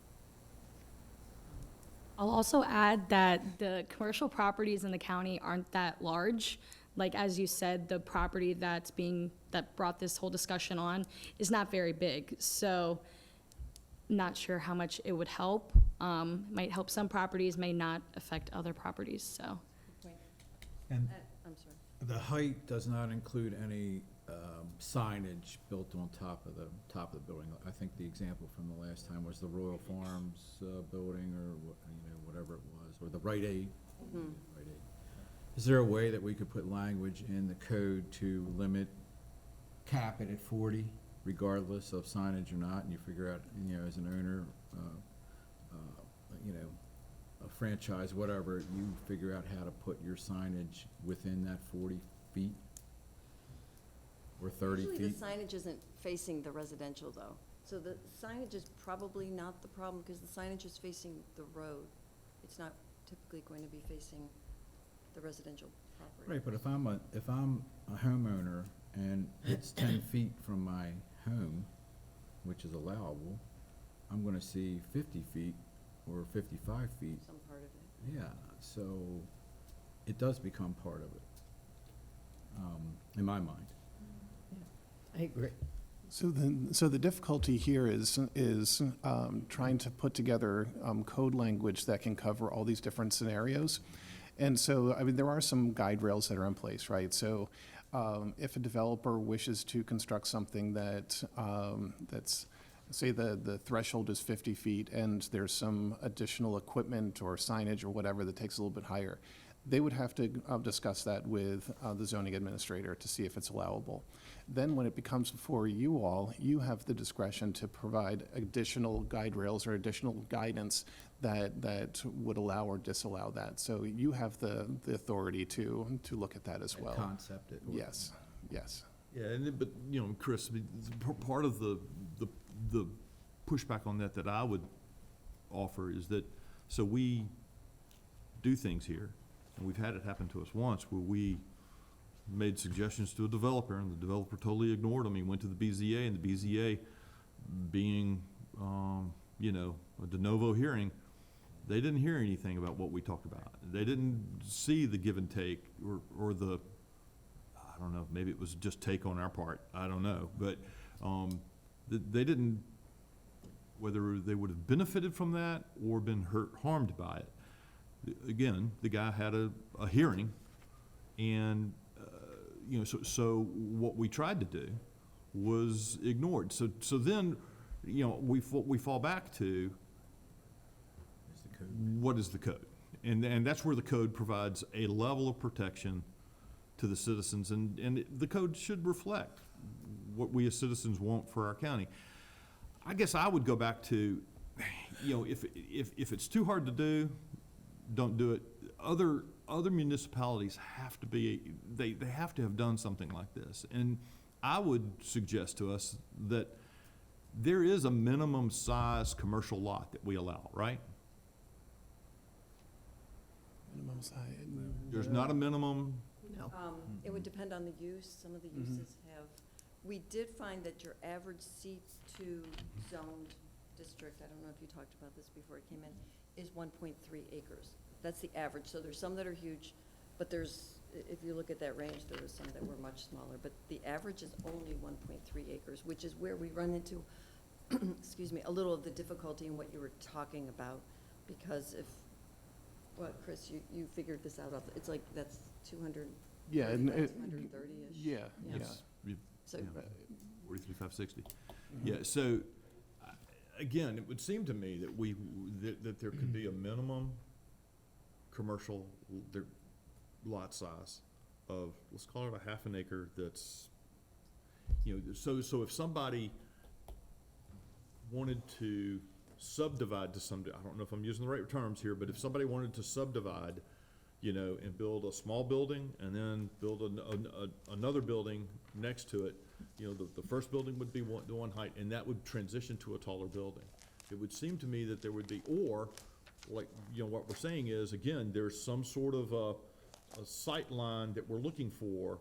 I'll also add that the commercial properties in the county aren't that large. Like, as you said, the property that brought this whole discussion on is not very big. So not sure how much it would help. Might help some properties, may not affect other properties, so. And I'm sorry. the height does not include any signage built on top of the building. I think the example from the last time was the Royal Farms building, or whatever it was, or the Rite Aid. Mm-hmm. Rite Aid. Is there a way that we could put language in the code to cap it at 40, regardless of signage or not, and you figure out, as an owner, a franchise, whatever, you figure out how to put your signage within that 40 feet? Or 30 feet? Usually the signage isn't facing the residential, though. So the signage is probably not the problem, because the signage is facing the road. It's not typically going to be facing the residential property. Right, but if I'm a homeowner and it's 10 feet from my home, which is allowable, I'm gonna see 50 feet or 55 feet. Some part of it. Yeah, so it does become part of it, in my mind. I agree. So the difficulty here is trying to put together code language that can cover all these different scenarios. And so, I mean, there are some guide rails that are in place, right? So if a developer wishes to construct something that's, say the threshold is 50 feet and there's some additional equipment or signage or whatever that takes a little bit higher, they would have to discuss that with the zoning administrator to see if it's allowable. Then when it becomes before you all, you have the discretion to provide additional guide rails or additional guidance that would allow or disallow that. So you have the authority to look at that as well. Concept it. Yes, yes. Yeah, but, you know, Chris, I mean, part of the pushback on that I would offer is that, so we do things here, and we've had it happen to us once, where we made suggestions to a developer, and the developer totally ignored them. He went to the BZA, and the BZA, being, you know, a de novo hearing, they didn't hear anything about what we talked about. They didn't see the give and take, or the, I don't know, maybe it was just take on our part, I don't know. But they didn't, whether they would have benefited from that or been harmed by it. Again, the guy had a hearing, and you know, so what we tried to do was ignored. So then, you know, we fall back to what is the code, and that's where the code provides a level of protection to the citizens, and the code should reflect what we as citizens want for our county. I guess I would go back to, you know, if it's too hard to do, don't do it. Other municipalities have to be, they have to have done something like this. And I would suggest to us that there is a minimum size commercial lot that we allow, right? Minimum size. There's not a minimum. No. It would depend on the use. Some of the uses have, we did find that your average C2 zoned district, I don't know if you talked about this before it came in, is 1.3 acres. That's the average. So there's some that are huge, but there's, if you look at that range, there was some that were much smaller. But the average is only 1.3 acres, which is where we run into, excuse me, a little of the difficulty in what you were talking about. Because if, well, Chris, you figured this out. It's like, that's 200. Yeah, and 230-ish. yeah. So, 43,560. Yeah, so, again, it would seem to me that that there could be a minimum commercial lot size of, let's call it a half an acre, that's, you know, so if somebody wanted to subdivide to some, I don't know if I'm using the right terms here, but if somebody wanted to subdivide, you know, and build a small building and then build another building next to it, you know, the first building would be one height, and that would transition to a taller building. It would seem to me that there would be, or, like, you know, what we're saying is, again, there's some sort of a sight line that we're looking for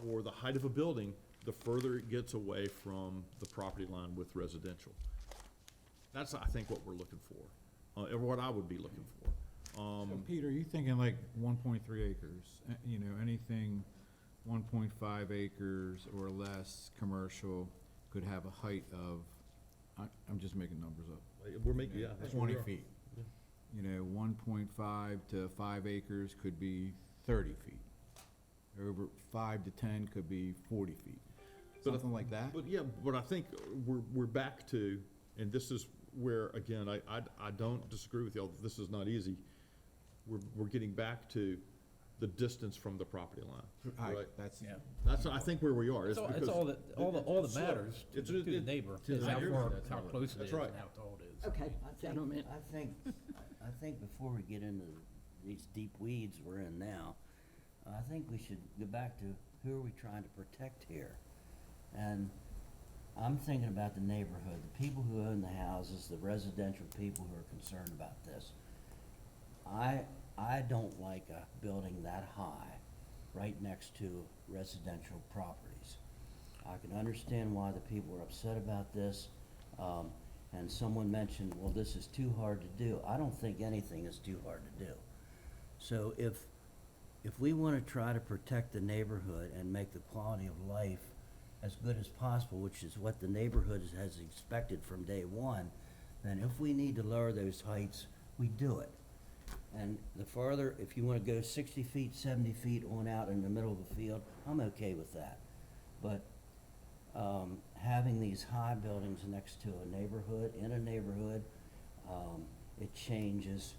the height of a building, the further it gets away from the property line with residential. That's, I think, what we're looking for, or what I would be looking for. So Peter, you thinking like 1.3 acres, you know, anything 1.5 acres or less commercial could have a height of, I'm just making numbers up. We're making, yeah. that's what 20 we are. feet. You know, 1.5 to 5 acres could be 30 feet. Over 5 to 10 could be 40 feet. Something like that? But yeah, but I think we're back to, and this is where, again, I don't disagree with y'all, this is not easy. We're getting back to the distance from the property line, right? That's, I think, where we are. It's because all that matters to it's- the neighbor, to is the how neighbor. far, how close it That's is and right. how tall it is. Okay, gentlemen. I think before we get into these deep weeds we're in now, I think we should go back to who are we trying to protect here? And I'm thinking about the neighborhood, the people who own the houses, the residential people who are concerned about this. I don't like a building that high right next to residential properties. I can understand why the people are upset about this. And someone mentioned, well, this is too hard to do. I don't think anything is too hard to do. So if we want to try to protect the neighborhood and make the quality of life as good as possible, which is what the neighborhood has expected from day one, then if we need to lower those heights, we do it. And the farther, if you want to go 60 feet, 70 feet on out in the middle of the field, I'm okay with that. But having these high buildings next to a neighborhood, in a neighborhood, it changes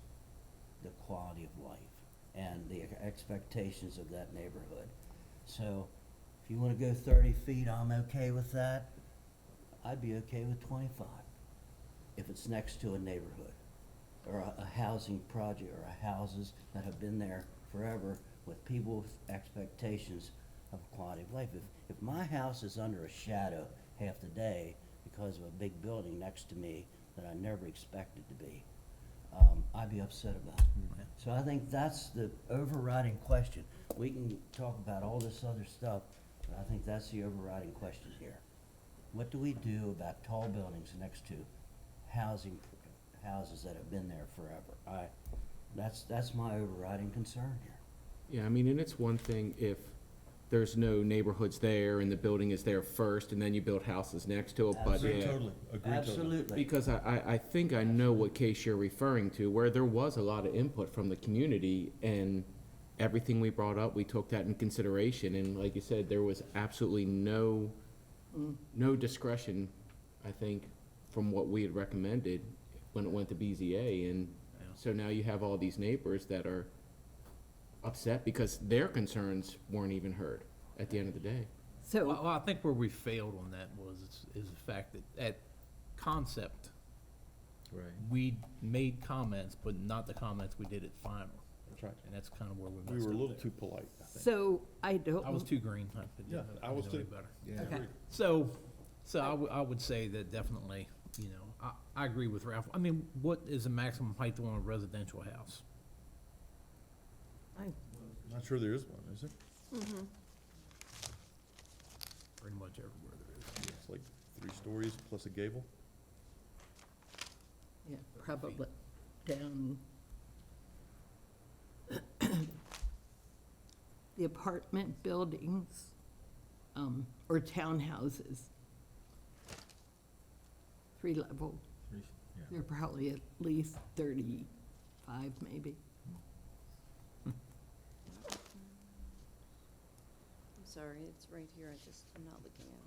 the quality of life and the expectations of that neighborhood. So if you want to go 30 feet, I'm okay with that. I'd be okay with 25 if it's next to a neighborhood or a housing project or houses that have been there forever with people with expectations of quality of life. If my house is under a shadow half the day because of a big building next to me that I never expected to be, I'd be upset about it. So I think that's the overriding question. We can talk about all this other stuff, but I think that's the overriding question here. What do we do about tall buildings next to houses that have been there forever? That's my overriding concern here. Yeah, I mean, and it's one thing if there's no neighborhoods there and the building is there first and then you build houses next to it, but yeah. Totally, agree totally. Absolutely. Because I think I know what case you're referring to, where there was a lot of input from the community and everything we brought up, we took that in consideration. And like you said, there was absolutely no discretion, I think, from what we had recommended when it went to BZA. And so now you have all these neighbors that are upset because their concerns weren't even heard at the end of the day. So, well, I think where we failed on that is the fact that at concept, Right. we made comments, but not the comments we did at final. That's right. And that's kind of where we messed up. We were a little there. too polite, I think. So I don't. I was too green. I could- Yeah, I was know too. better. Yeah. Okay. So I would say that definitely, you know, I agree with Ralph. I mean, what is the maximum height on a residential house? Not sure there is one, is there? Pretty much everywhere there is. It's like 3 stories plus a gable. Yeah, probably down. The apartment buildings, or townhouses. 3-level, they're probably at least 35 maybe. I'm sorry, it's right here, I'm not looking at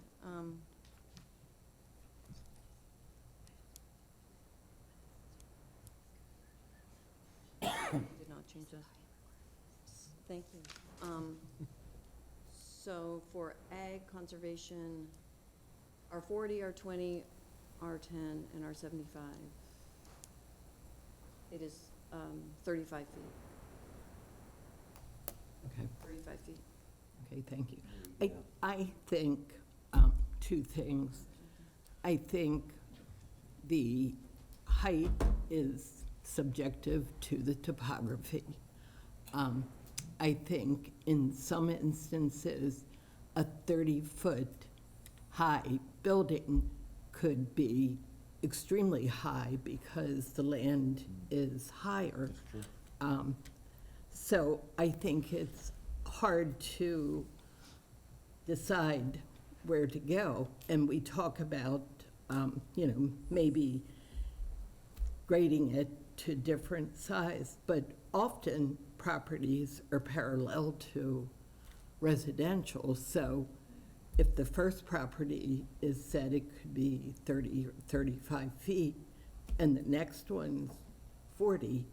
it. Did not change that. Thank you. So for ag conservation, R40, R20, R10, and R75, it is 35 feet. Okay. 35 feet. Okay, thank you. I think, 2 things. I think the height is subjective to the topography. I think in some instances, a 30-foot high building could be extremely high because the land is higher. So I think it's hard to decide where to go. And we talk about, maybe grading it to different size, but often properties are parallel to residential. So if the first property is said it could be 30 or 35 feet, and the next one's 40,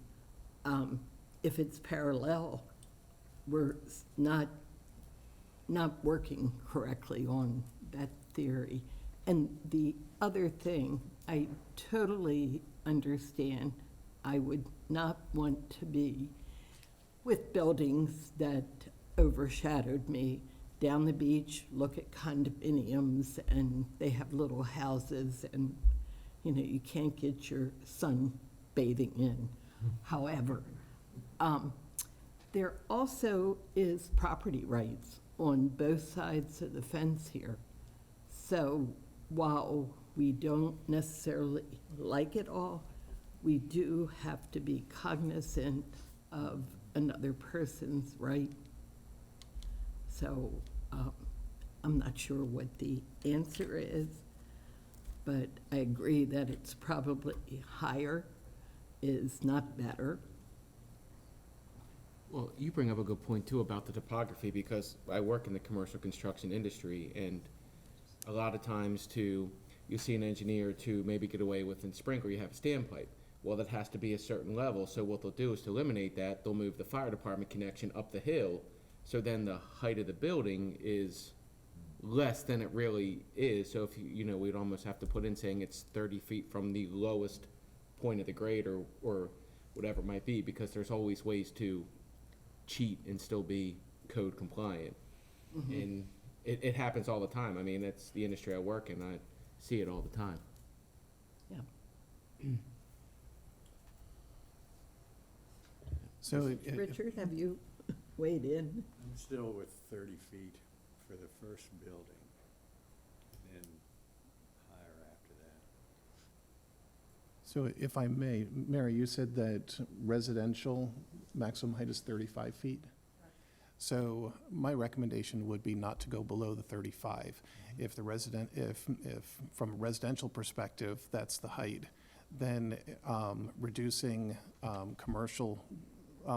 if it's parallel, we're not working correctly on that theory. And the other thing, I totally understand, I would not want to be with buildings that overshadowed me. Down the beach, look at condominiums, and they have little houses, and, you can't get your son bathing in. However, there also is property rights on both sides of the fence here. So while we don't necessarily like it all, we do have to be cognizant of another person's right. So I'm not sure what the answer is, but I agree that it's probably higher is not better. Well, you bring up a good point too about the topography, because I work in the commercial construction industry, and a lot of times you see an engineer to maybe get away with in sprinkler, you have a standpipe. Well, that has to be a certain level, so what they'll do is to eliminate that, they'll move the fire department connection up the hill, so then the height of the building is less than it really is. So if we'd almost have to put in saying it's 30 feet from the lowest point of the grade or whatever it might be, because there's always ways to cheat and still be code compliant. And it happens all the time. I mean, that's the industry I work in. I see it all the time. Yeah. So, Richard, have you weighed in? I'm still with 30 feet for the first building, and then higher after that. so if I may, Mary, you said that residential maximum height is 35 feet? So my recommendation would be not to go below the 35. If from a residential perspective, that's the height, then reducing commercial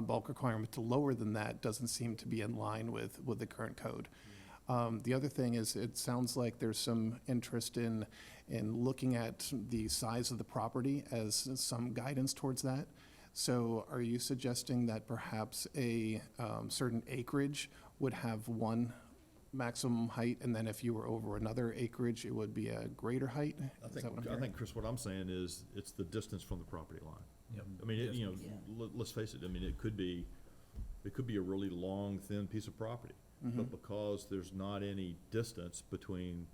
bulk requirement to lower than that doesn't seem to be in line with the current code. The other thing is, it sounds like there's some interest in looking at the size of the property as some guidance towards that. So are you suggesting that perhaps a certain acreage would have one maximum height, and then if you were over another acreage, it would be a greater height? Is that what I'm I hearing? think, Chris, what I'm saying is, it's the distance from the property line. Yep. I mean, let's face it, I mean, it could be a really long, thin piece of property. But because there's not any distance between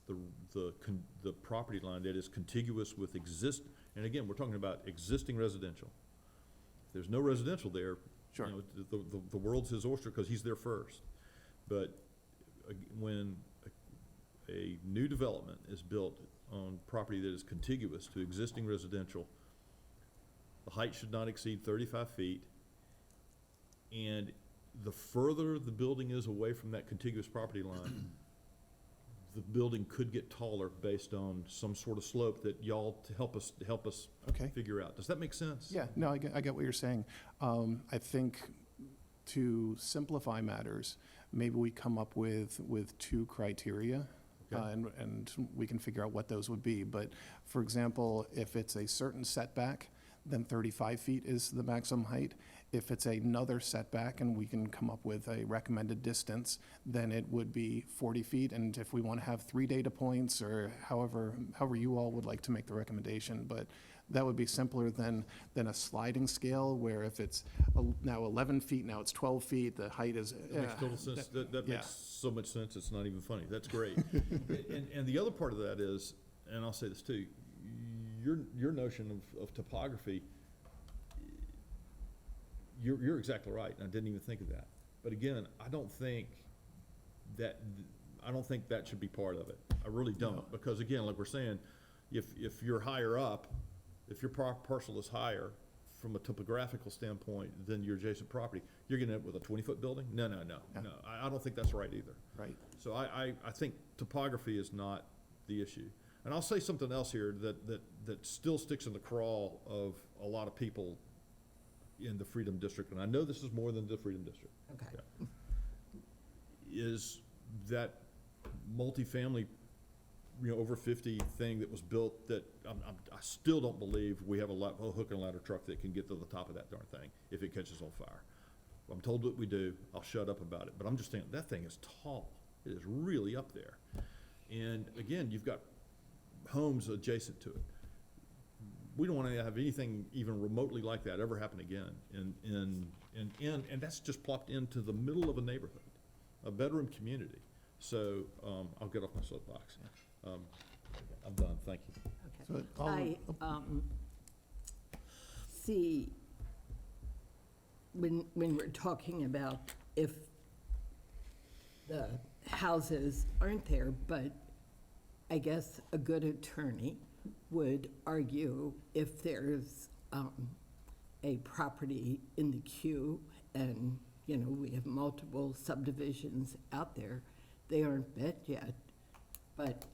the property line that is contiguous with and again, we're talking about existing residential. If there's no residential there, Sure. the world's his oyster because he's there first. But when a new development is built on property that is contiguous to existing residential, the height should not exceed 35 feet. And the further the building is away from that contiguous property line, the building could get taller based on some sort of slope that y'all help us Okay. figure out. Does that make sense? Yeah, no, I get what you're saying. I think to simplify matters, maybe we come up with two criteria, Okay. and we can figure out what those would be. But for example, if it's a certain setback, then 35 feet is the maximum height. If it's another setback and we can come up with a recommended distance, then it would be 40 feet. And if we want to have 3 data points, or however you all would like to make the recommendation, but that would be simpler than a sliding scale, where if it's now 11 feet, now it's 12 feet, the height is. That makes total sense. That yeah. makes so much sense, it's not even funny. That's great. And the other part of that is, and I'll say this too, your notion of topography, you're exactly right, and I didn't even think of that. But again, I don't think that should be part of it. I really don't. No. Because again, like we're saying, if you're higher up, if your parcel is higher from a topographical standpoint than your adjacent property, you're gonna end up with a 20-foot building? No. I don't think that's right either. Right. So I think topography is not the issue. And I'll say something else here that still sticks in the craw of a lot of people in the Freedom District, and I know this is more than the Freedom District. Okay. Yeah. Is that multifamily, over 50 thing that was built that I still don't believe we have a hook and ladder truck that can get to the top of that darn thing if it catches on fire. I'm told that we do. I'll shut up about it. But I'm just saying, that thing is tall. It is really up there. And again, you've got homes adjacent to it. We don't want to have anything even remotely like that ever happen again. And that's just plopped into the middle of a neighborhood, a bedroom community. So I'll get off my soapbox. I'm done. Thank you. Okay. So I see, when we're talking about if the houses aren't there, but I guess a good attorney would argue if there's a property in the queue and, we have multiple subdivisions out there, they aren't bet yet, but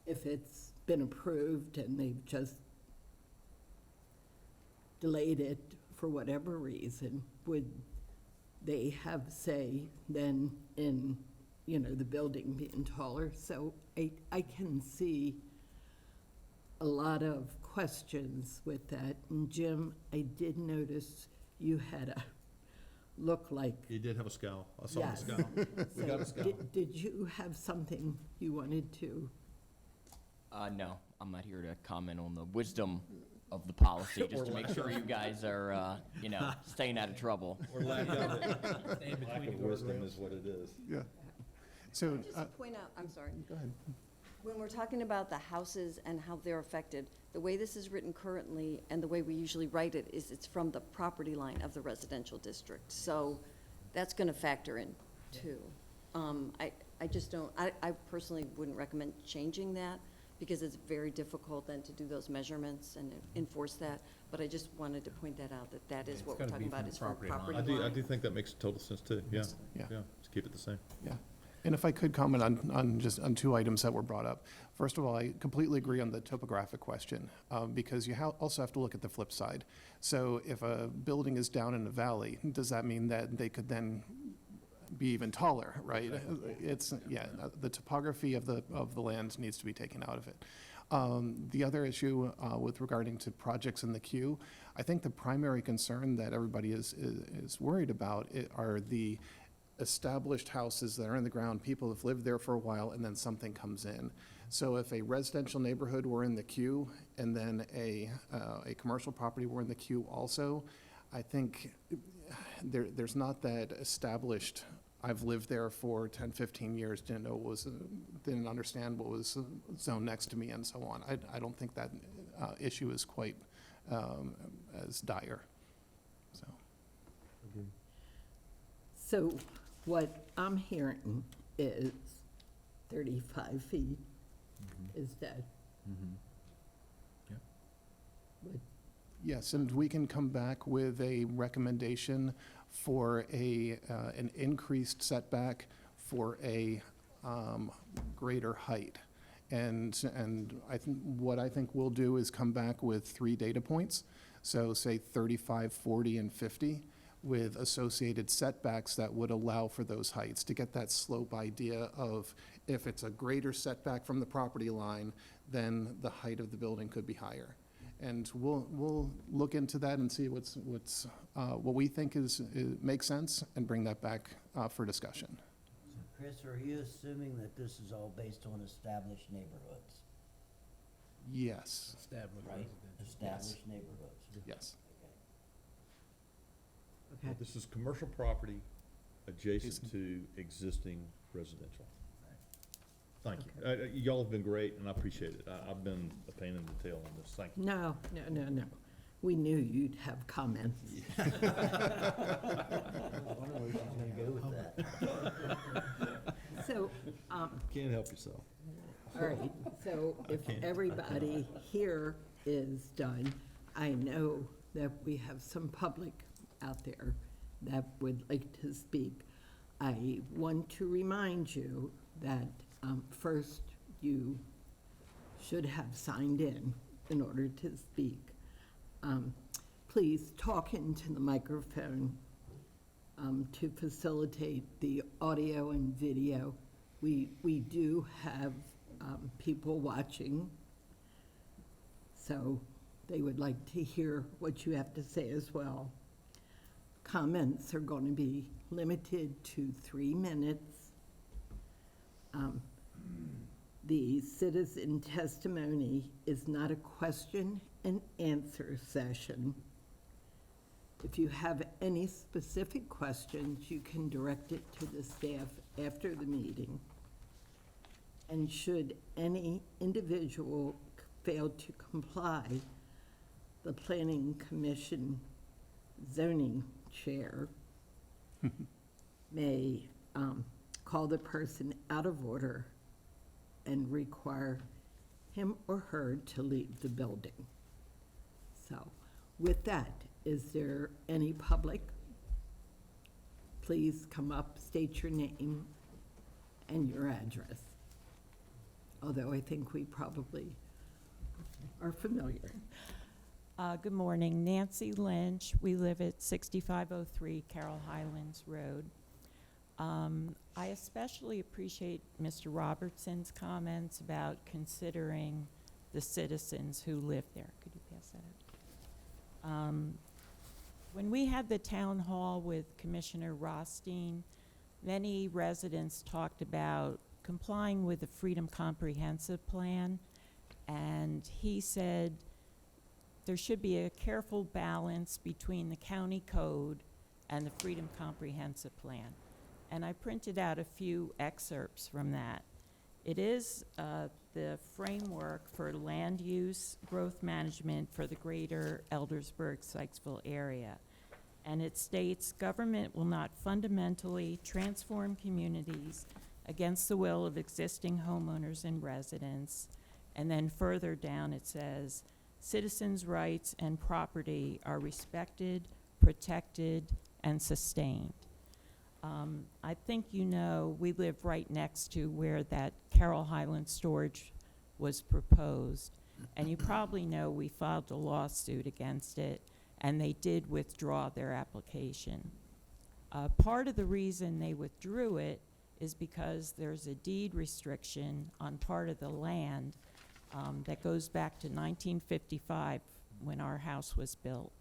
if it's been approved and they've just delayed it for whatever reason, would they have say then in, the building being taller? So I can see a lot of questions with that. And Jim, I did notice you had a look like. He did have a scowl. I saw the Yes. scowl. We got a So scowl. did you have something you wanted to? No, I'm not here to comment on the wisdom of the policy, just to make sure you guys are, staying out of trouble. Or lack of it. Lack of wisdom is what it is. Yeah. So, Just to point out, I'm sorry. go ahead. When we're talking about the houses and how they're affected, the way this is written currently and the way we usually write it is it's from the property line of the residential district. So that's going to factor in too. I just don't, I personally wouldn't recommend changing that because it's very difficult then to do those measurements and enforce that. But I just wanted to point that out, that is what we're gotta talking be about, from is the from property line. property line. I do think that makes total sense too, yeah. Yeah. Just keep it the same. Yeah. And if I could comment on two items that were brought up. First of all, I completely agree on the topographic question, because you also have to look at the flip side. So if a building is down in a valley, does that mean that they could then be even taller, right? It's, the topography of the land needs to be taken out of it. The other issue with regarding to projects in the queue, I think the primary concern that everybody is worried about are the established houses that are in the ground, people have lived there for a while, and then something comes in. So if a residential neighborhood were in the queue, and then a commercial property were in the queue also, I think there's not that established, I've lived there for 10, 15 years, didn't understand what was zoned next to me and so on. I don't think that issue is quite as dire, so. So what I'm hearing is 35 feet. Is that? Yep. What- Yes, and we can come back with a recommendation for an increased setback for a greater height. And what I think we'll do is come back with 3 data points. So say 35, 40, and 50, with associated setbacks that would allow for those heights, to get that slope idea of if it's a greater setback from the property line, then the height of the building could be higher. And we'll look into that and see what we think makes sense, and bring that back for discussion. Chris, are you assuming that this is all based on established neighborhoods, Yes, Established right? residential. Established neighborhoods? yes. Okay. This is commercial property adjacent to existing residential. Thank you. Y'all have been great, and I appreciate it. I've been a pain in the tail on this. Thank you. No. We knew you'd have comments. I wonder where she's gonna go with that. So, Can't help yourself. all right, so if can't. everybody here is done, I know that we have some public out there that would like to speak. I want to remind you that first, you should have signed in order to speak. Please talk into the microphone to facilitate the audio and video. We do have people watching, so they would like to hear what you have to say as well. Comments are going to be limited to 3 minutes. The citizen testimony is not a question and answer session. If you have any specific questions, you can direct it to the staff after the meeting. And should any individual fail to comply, the Planning Commission zoning chair may call the person out of order and require him or her to leave the building. So, with that, is there any public? Please come up, state your name and your address. Although I think we probably are familiar. Good morning, Nancy Lynch. We live at 6503 Carroll Highlands Road. I especially appreciate Mr. Robertson's comments about considering the citizens who live there. Could you pass that out? When we had the town hall with Commissioner Rothstein, many residents talked about complying with the Freedom Comprehensive Plan, and he said there should be a careful balance between the county code and the Freedom Comprehensive Plan. And I printed out a few excerpts from that. It is the framework for land use growth management for the greater Eldersburg-Sykesville area. And it states, government will not fundamentally transform communities against the will of existing homeowners and residents. And then further down it says, citizens' rights and property are respected, protected, and sustained. I think you know we live right next to where that Carroll Highlands storage was proposed. And you probably know we filed a lawsuit against it, and they did withdraw their application. Part of the reason they withdrew it is because there's a deed restriction on part of the land that goes back to 1955 when our house was built.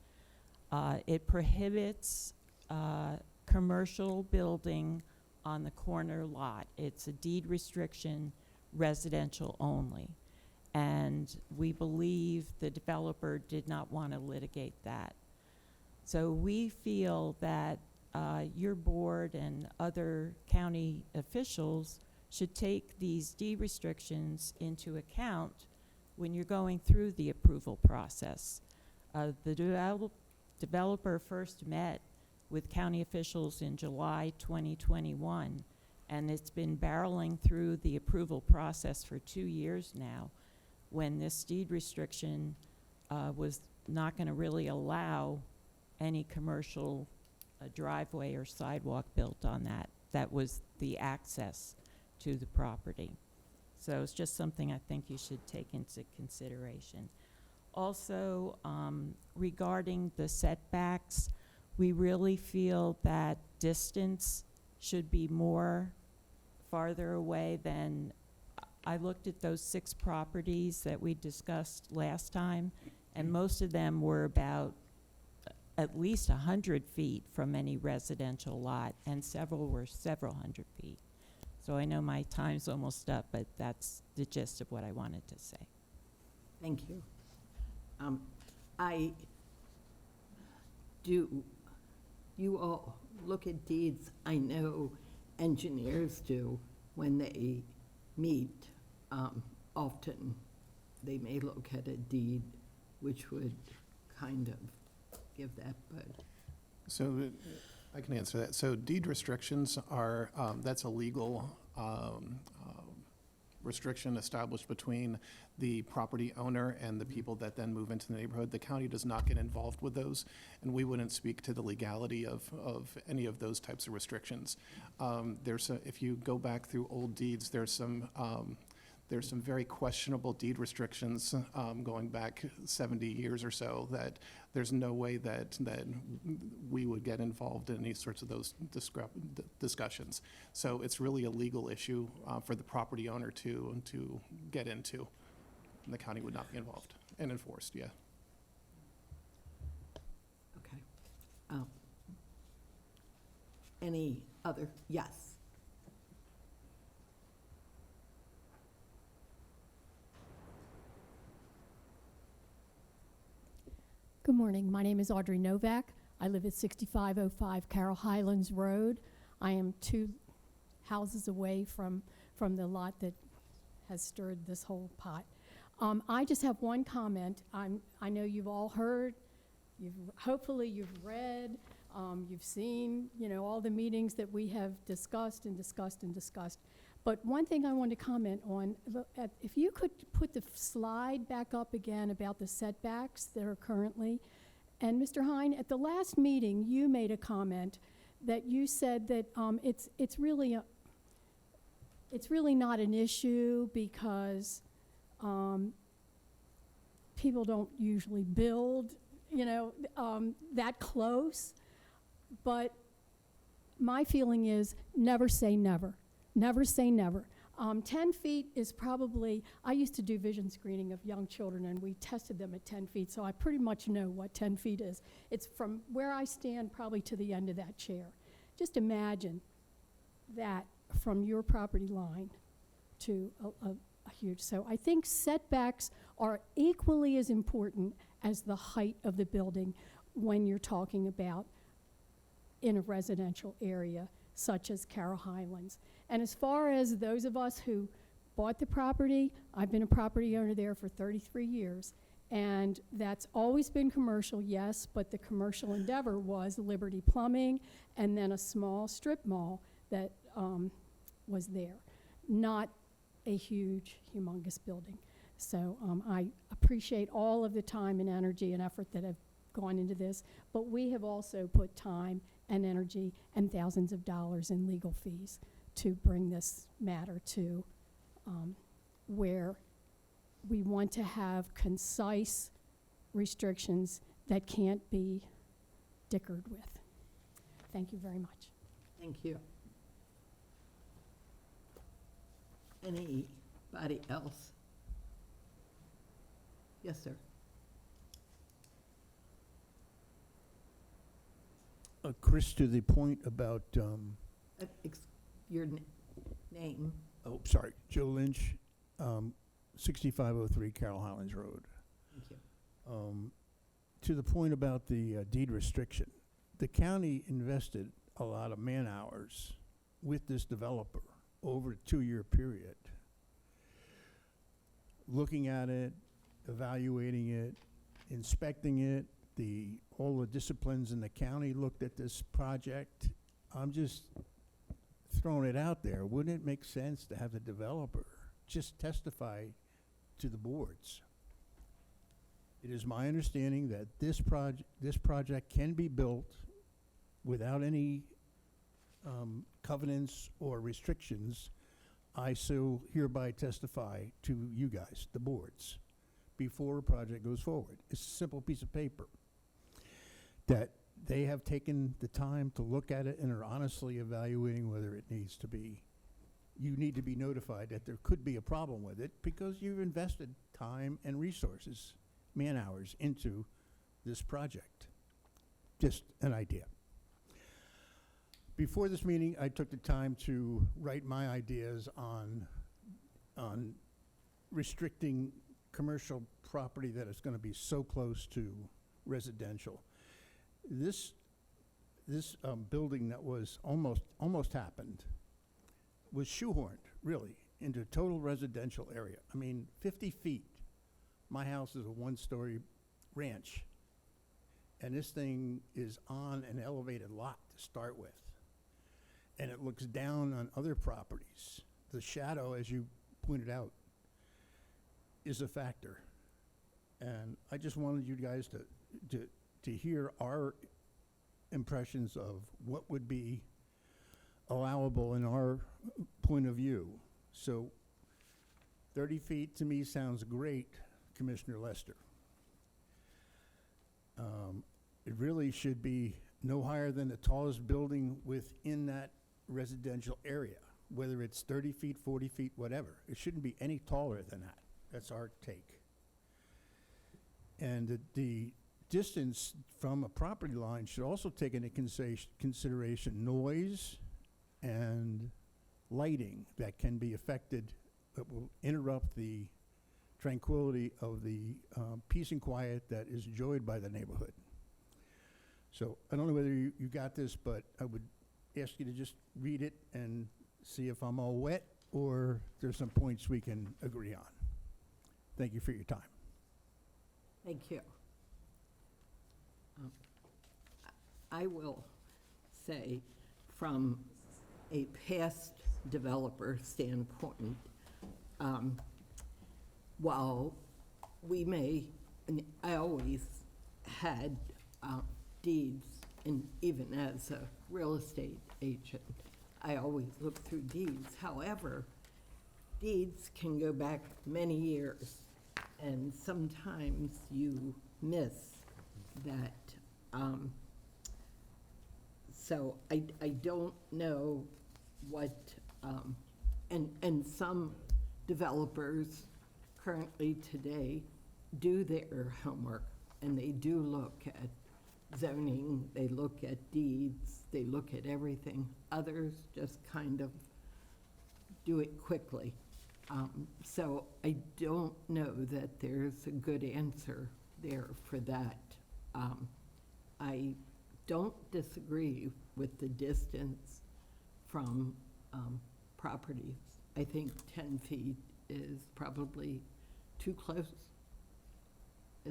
It prohibits commercial building on the corner lot. It's a deed restriction, residential only. And we believe the developer did not want to litigate that. So we feel that your board and other county officials should take these deed restrictions into account when you're going through the approval process. The developer first met with county officials in July 2021, and it's been barreling through the approval process for 2 years now, when this deed restriction was not going to really allow any commercial driveway or sidewalk built on that. That was the access to the property. So it's just something I think you should take into consideration. Also, regarding the setbacks, we really feel that distance should be more farther away than, I looked at those 6 properties that we discussed last time, and most of them were about at least 100 feet from any residential lot, and several were several hundred feet. So I know my time's almost up, but that's the gist of what I wanted to say. Thank you. You all look at deeds. I know engineers do when they meet. Often they may look at a deed which would kind of give that, but. So I can answer that. So deed restrictions are, that's a legal restriction established between the property owner and the people that then move into the neighborhood. The county does not get involved with those, and we wouldn't speak to the legality of any of those types of restrictions. If you go back through old deeds, there's some very questionable deed restrictions going back 70 years or so that there's no way that we would get involved in any sorts of those discussions. So it's really a legal issue for the property owner to get into. And the county would not be involved and enforced, yeah. Okay. Any other? Yes. Good morning. My name is Audrey Novak. I live at 6505 Carroll Highlands Road. I am 2 houses away from the lot that has stirred this whole pot. I just have one comment. I know you've all heard, hopefully you've read, you've seen, all the meetings that we have discussed and discussed and discussed. But one thing I want to comment on, if you could put the slide back up again about the setbacks that are currently, and Mr. Hine, at the last meeting, you made a comment that you said that it's really it's really not an issue because people don't usually build, that close. But my feeling is never say never. Never say never. 10 feet is probably, I used to do vision screening of young children, and we tested them at 10 feet, so I pretty much know what 10 feet is. It's from where I stand probably to the end of that chair. Just imagine that from your property line to a huge, so I think setbacks are equally as important as the height of the building when you're talking about in a residential area such as Carroll Highlands. And as far as those of us who bought the property, I've been a property owner there for 33 years, and that's always been commercial, yes, but the commercial endeavor was Liberty Plumbing and then a small strip mall that was there, not a huge, humongous building. So I appreciate all of the time and energy and effort that have gone into this, but we have also put time and energy and thousands of dollars in legal fees to bring this matter to where we want to have concise restrictions that can't be dickered with. Thank you very much. Thank you. Anybody else? Yes, sir. Chris, to the point about, Your name? oh, sorry, Joe Lynch, 6503 Carroll Highlands Road. Thank you. To the point about the deed restriction, the county invested a lot of man-hours with this developer over a 2-year period, looking at it, evaluating it, inspecting it. All the disciplines in the county looked at this project. I'm just throwing it out there. Wouldn't it make sense to have the developer just testify to the boards? It is my understanding that this project can be built without any covenants or restrictions. I so hereby testify to you guys, the boards, before a project goes forward. It's a simple piece of paper that they have taken the time to look at it and are honestly evaluating whether it needs to be. You need to be notified that there could be a problem with it because you've invested time and resources, man-hours, into this project. Just an idea. Before this meeting, I took the time to write my ideas on restricting commercial property that is going to be so close to residential. This building that was almost happened was shoehorned, really, into a total residential area. I mean, 50 feet. My house is a one-story ranch, and this thing is on an elevated lot to start with, and it looks down on other properties. The shadow, as you pointed out, is a factor, and I just wanted you guys to hear our impressions of what would be allowable in our point of view. So 30 feet to me sounds great, Commissioner Lester. It really should be no higher than the tallest building within that residential area, whether it's 30 feet, 40 feet, whatever. It shouldn't be any taller than that. That's our take. And the distance from a property line should also take into consideration noise and lighting that can be affected, that will interrupt the tranquility of the peace and quiet that is enjoyed by the neighborhood. So I don't know whether you got this, but I would ask you to just read it and see if I'm all wet or there's some points we can agree on. Thank you for your time. Thank you. I will say, from a past developer standpoint, while we may, and I always had deeds, and even as a real estate agent, I always look through deeds. However, deeds can go back many years, and sometimes you miss that. So I don't know what, and some developers currently today do their homework, and they do look at zoning, they look at deeds, they look at everything. Others just kind of do it quickly. So I don't know that there's a good answer there for that. I don't disagree with the distance from properties. I think 10 feet is probably too close,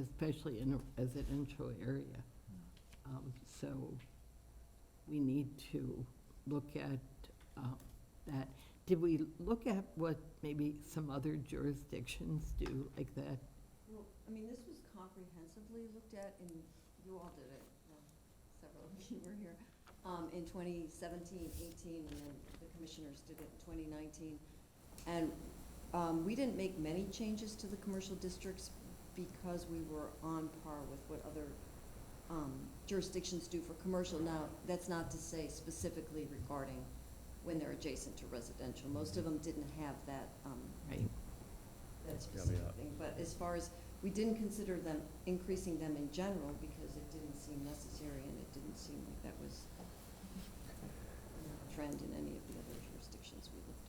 especially in a residential area. So we need to look at that. Did we look at what maybe some other jurisdictions do like that? Well, I mean, this was comprehensively looked at, and you all did it, well, several of you were here, in 2017, 18, and then the commissioners did it in 2019. And we didn't make many changes to the commercial districts because we were on par with what other jurisdictions do for commercial. Now, that's not to say specifically regarding when they're adjacent to residential. Most of them didn't have that, that specific thing. But as far as, we didn't consider them, increasing them in general because it didn't seem necessary, and it didn't seem like that was a trend in any of the other jurisdictions we looked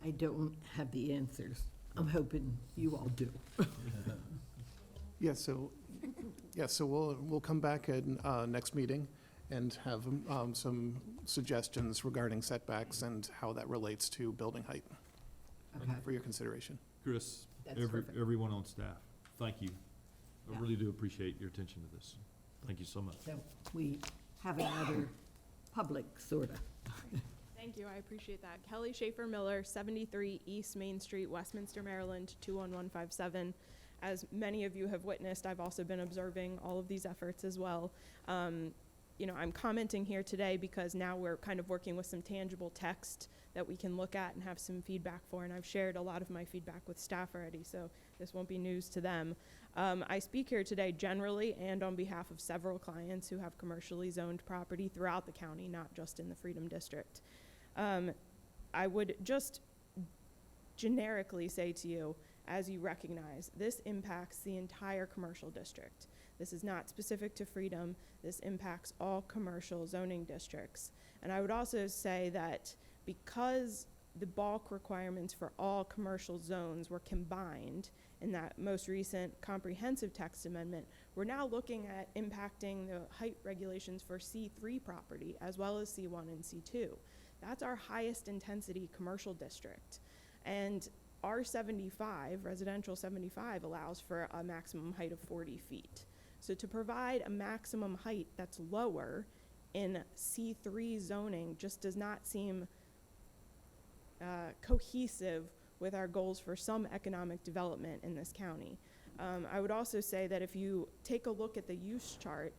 at. I don't have the answers. I'm hoping you all do. Yeah, so we'll come back at next meeting and have some suggestions regarding setbacks and how that relates to building height for your consideration. Chris, That's perfect. everyone on staff, thank you. I Yeah. really do appreciate your attention to this. Thank you so much. So we have another public, sort of. Thank you, I appreciate that. Kelly Schaefer Miller, 73 East Main Street, Westminster, Maryland, 21157. As many of you have witnessed, I've also been observing all of these efforts as well. You know, I'm commenting here today because now we're kind of working with some tangible text that we can look at and have some feedback for, and I've shared a lot of my feedback with staff already, so this won't be news to them. I speak here today generally and on behalf of several clients who have commercially zoned property throughout the county, not just in the Freedom District. I would just generically say to you, as you recognize, this impacts the entire commercial district. This is not specific to Freedom. This impacts all commercial zoning districts. And I would also say that because the bulk requirements for all commercial zones were combined in that most recent comprehensive text amendment, we're now looking at impacting the height regulations for C3 property as well as C1 and C2. That's our highest intensity commercial district. And R75, residential 75, allows for a maximum height of 40 feet. So to provide a maximum height that's lower in C3 zoning just does not seem cohesive with our goals for some economic development in this county. I would also say that if you take a look at the use chart,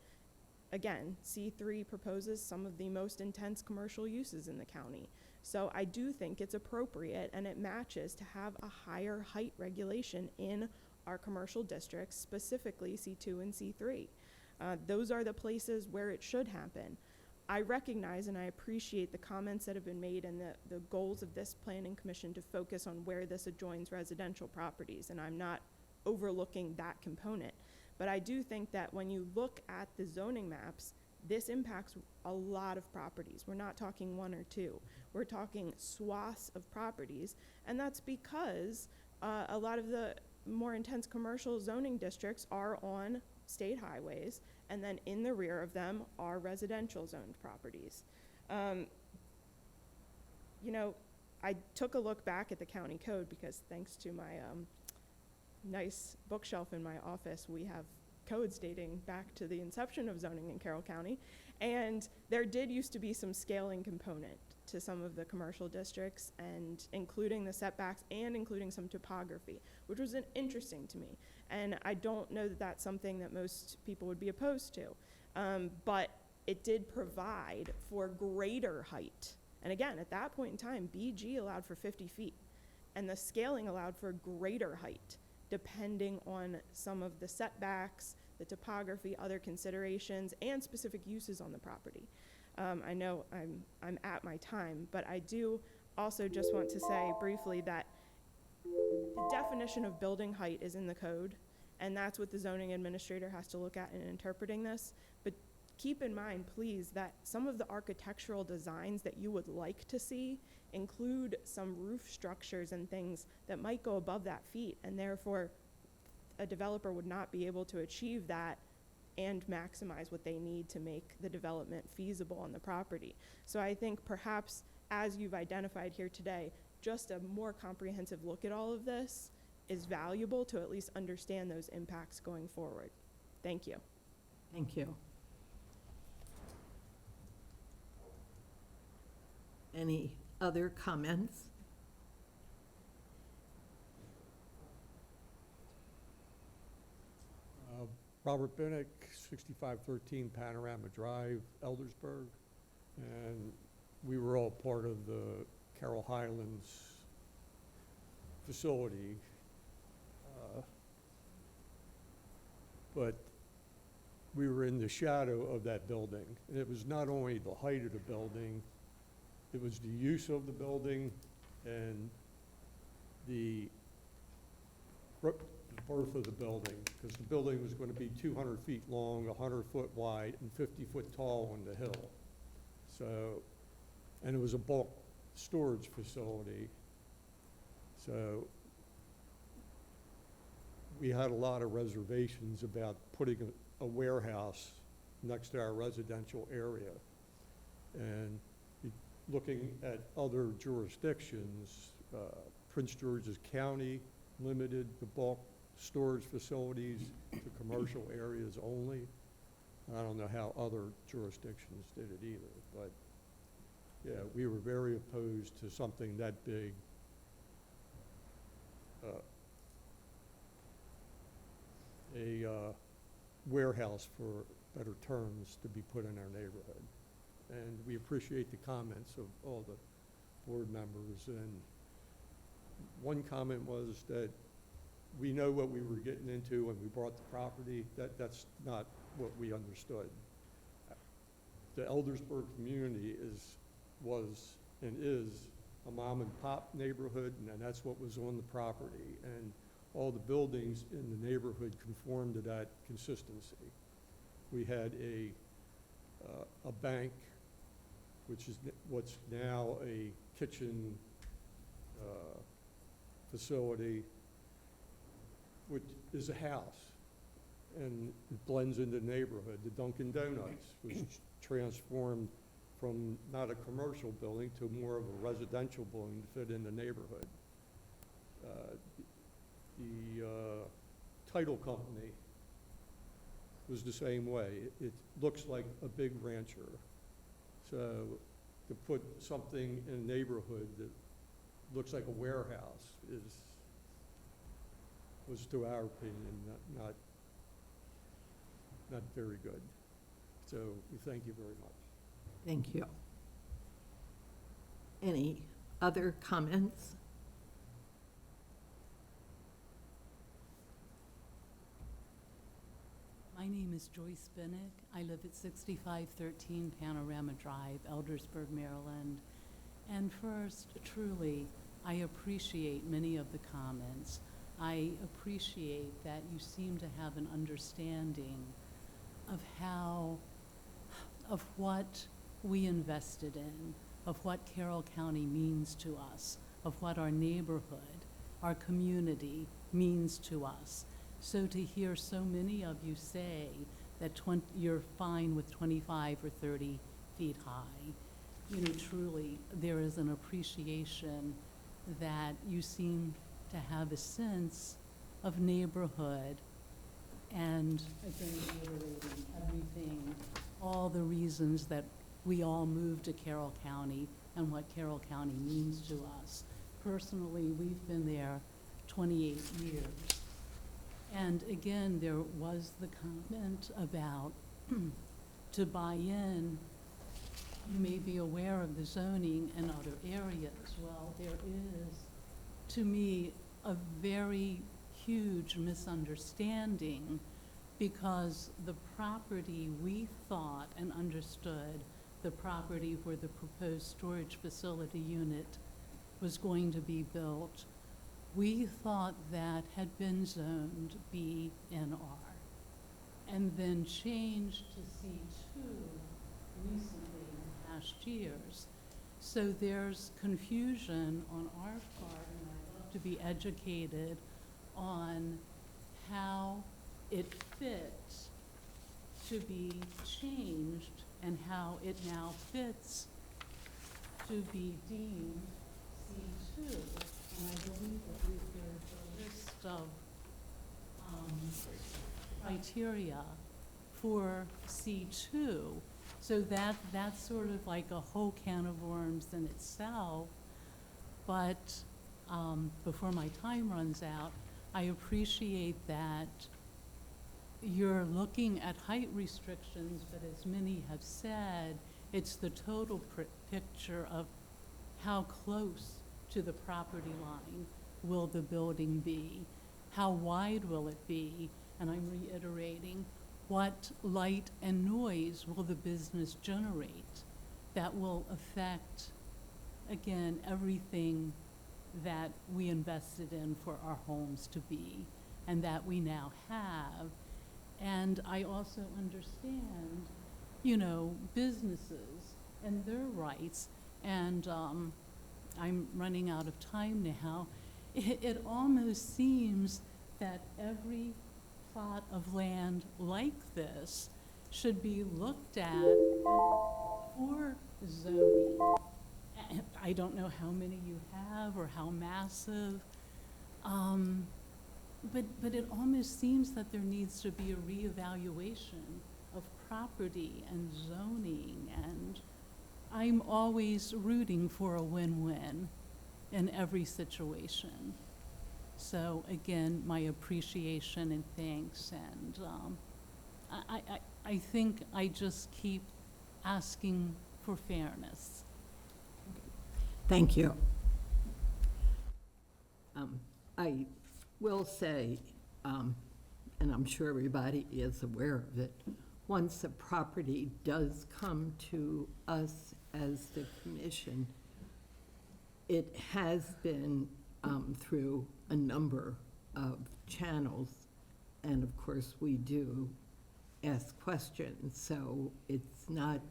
again, C3 proposes some of the most intense commercial uses in the county. So I do think it's appropriate and it matches to have a higher height regulation in our commercial districts, specifically C2 and C3. Those are the places where it should happen. I recognize and I appreciate the comments that have been made and the goals of this planning commission to focus on where this adjoins residential properties, and I'm not overlooking that component. But I do think that when you look at the zoning maps, this impacts a lot of properties. We're not talking one or two. We're talking swaths of properties, and that's because a lot of the more intense commercial zoning districts are on state highways, and then in the rear of them are residential zoned properties. You know, I took a look back at the county code because thanks to my nice bookshelf in my office, we have codes dating back to the inception of zoning in Carroll County, and there did used to be some scaling component to some of the commercial districts, and including the setbacks and including some topography, which was interesting to me. And I don't know that that's something that most people would be opposed to, but it did provide for greater height And again, at that point in time, BG allowed for 50 feet, and the scaling allowed for greater height, depending on some of the setbacks, the topography, other considerations, and specific uses on the property. I know I'm at my time, but I do also just want to say briefly that the definition of building height is in the code, and that's what the zoning administrator has to look at in interpreting this. But keep in mind, please, that some of the architectural designs that you would like to see include some roof structures and things that might go above that feet, and therefore a developer would not be able to achieve that and maximize what they need to make the development feasible on the property. So I think perhaps, as you've identified here today, just a more comprehensive look at all of this is valuable to at least understand those impacts going forward. Thank you. Thank you. Any other comments? Robert Binnick, 6513 Panorama Drive, Eldersburg. And we were all part of the Carroll Highlands facility. But we were in the shadow of that building. And it was not only the height of the building, it was the use of the building and the birth of the building, because the building was going to be 200 feet long, 100 foot wide, and 50 foot tall on the hill. So, and it was a bulk storage facility. So we had a lot of reservations about putting a warehouse next to our residential area. And looking at other jurisdictions, Prince George's County limited the bulk storage facilities to commercial areas only. I don't know how other jurisdictions did it either, but yeah, we were very opposed to something that big. A warehouse, for better terms, to be put in our neighborhood. And we appreciate the comments of all the board members. And one comment was that we know what we were getting into when we bought the property. That's not what we understood. The Eldersburg community was and is a mom and pop neighborhood, and that's what was on the property. And all the buildings in the neighborhood conformed to that consistency. We had a bank, which is what's now a kitchen facility, which is a house, and it blends into the neighborhood. The Dunkin' Donuts was transformed from not a commercial building to more of a residential building to fit in the neighborhood. The title company was the same way. It looks like a big rancher. So to put something in a neighborhood that looks like a warehouse was, to our opinion, not very good. So we thank you very much. Thank you. Any other comments? My name is Joyce Binnick. I live at 6513 Panorama Drive, Eldersburg, Maryland. And first, truly, I appreciate many of the comments. I appreciate that you seem to have an understanding of what we invested in, of what Carroll County means to us, of what our neighborhood, our community means to us. So to hear so many of you say that you're fine with 25 or 30 feet high, you know, truly, there is an appreciation that you seem to have a sense of neighborhood and, again, reiterating everything, all the reasons that we all moved to Carroll County and what Carroll County means to us. Personally, we've been there 28 years. And again, there was the comment about to buy in, you may be aware of the zoning in other areas. Well, there is, to me, a very huge misunderstanding because the property we thought and understood, the property where the proposed storage facility unit was going to be built, we thought that had been zoned BNR and then changed to C2 recently in past years. So there's confusion on our part, and I'd love to be educated on how it fits to be changed and how it now fits to be deemed C2. And I believe that there's a list of criteria for C2. So that's sort of like a whole can of worms in itself. But before my time runs out, I appreciate that you're looking at height restrictions, but as many have said, it's the total picture of how close to the property line will the building be? How wide will it be? And I'm reiterating, what light and noise will the business generate that will affect, again, everything that we invested in for our homes to be and that we now have. And I also understand, you know, businesses and their rights. And I'm running out of time now. It almost seems that every plot of land like this should be looked at for zoning. I don't know how many you have or how massive, but it almost seems that there needs to be a reevaluation of property and zoning, and I'm always rooting for a win-win in every situation. So again, my appreciation and thanks, and I think I just keep asking for fairness. Thank you. I will say, and I'm sure everybody is aware of it, once a property does come to us as the commission, it has been through a number of channels, and of course we do ask questions, so it's not,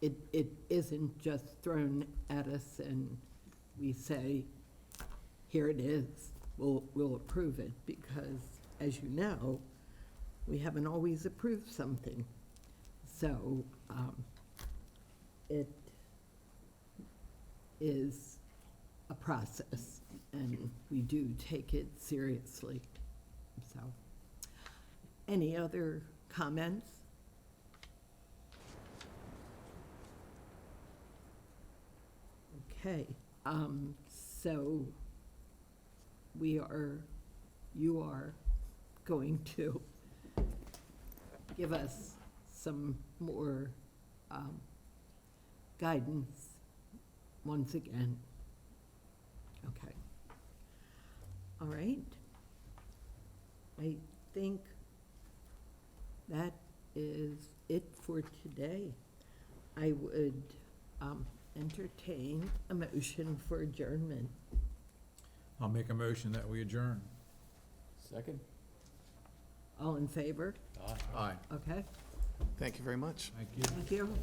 it isn't just thrown at us and we say, here it is, we'll approve it, because as you know, we haven't always approved something. So it is a process, and we do take it seriously. So, any other comments? Okay, so you are going to give us some more guidance once again. Okay. All right. I think that is it for today. I would entertain a motion for adjournment. I'll make a motion that we adjourn. Second. All in favor? Aye. Okay. Thank you very much. Thank you. Thank you.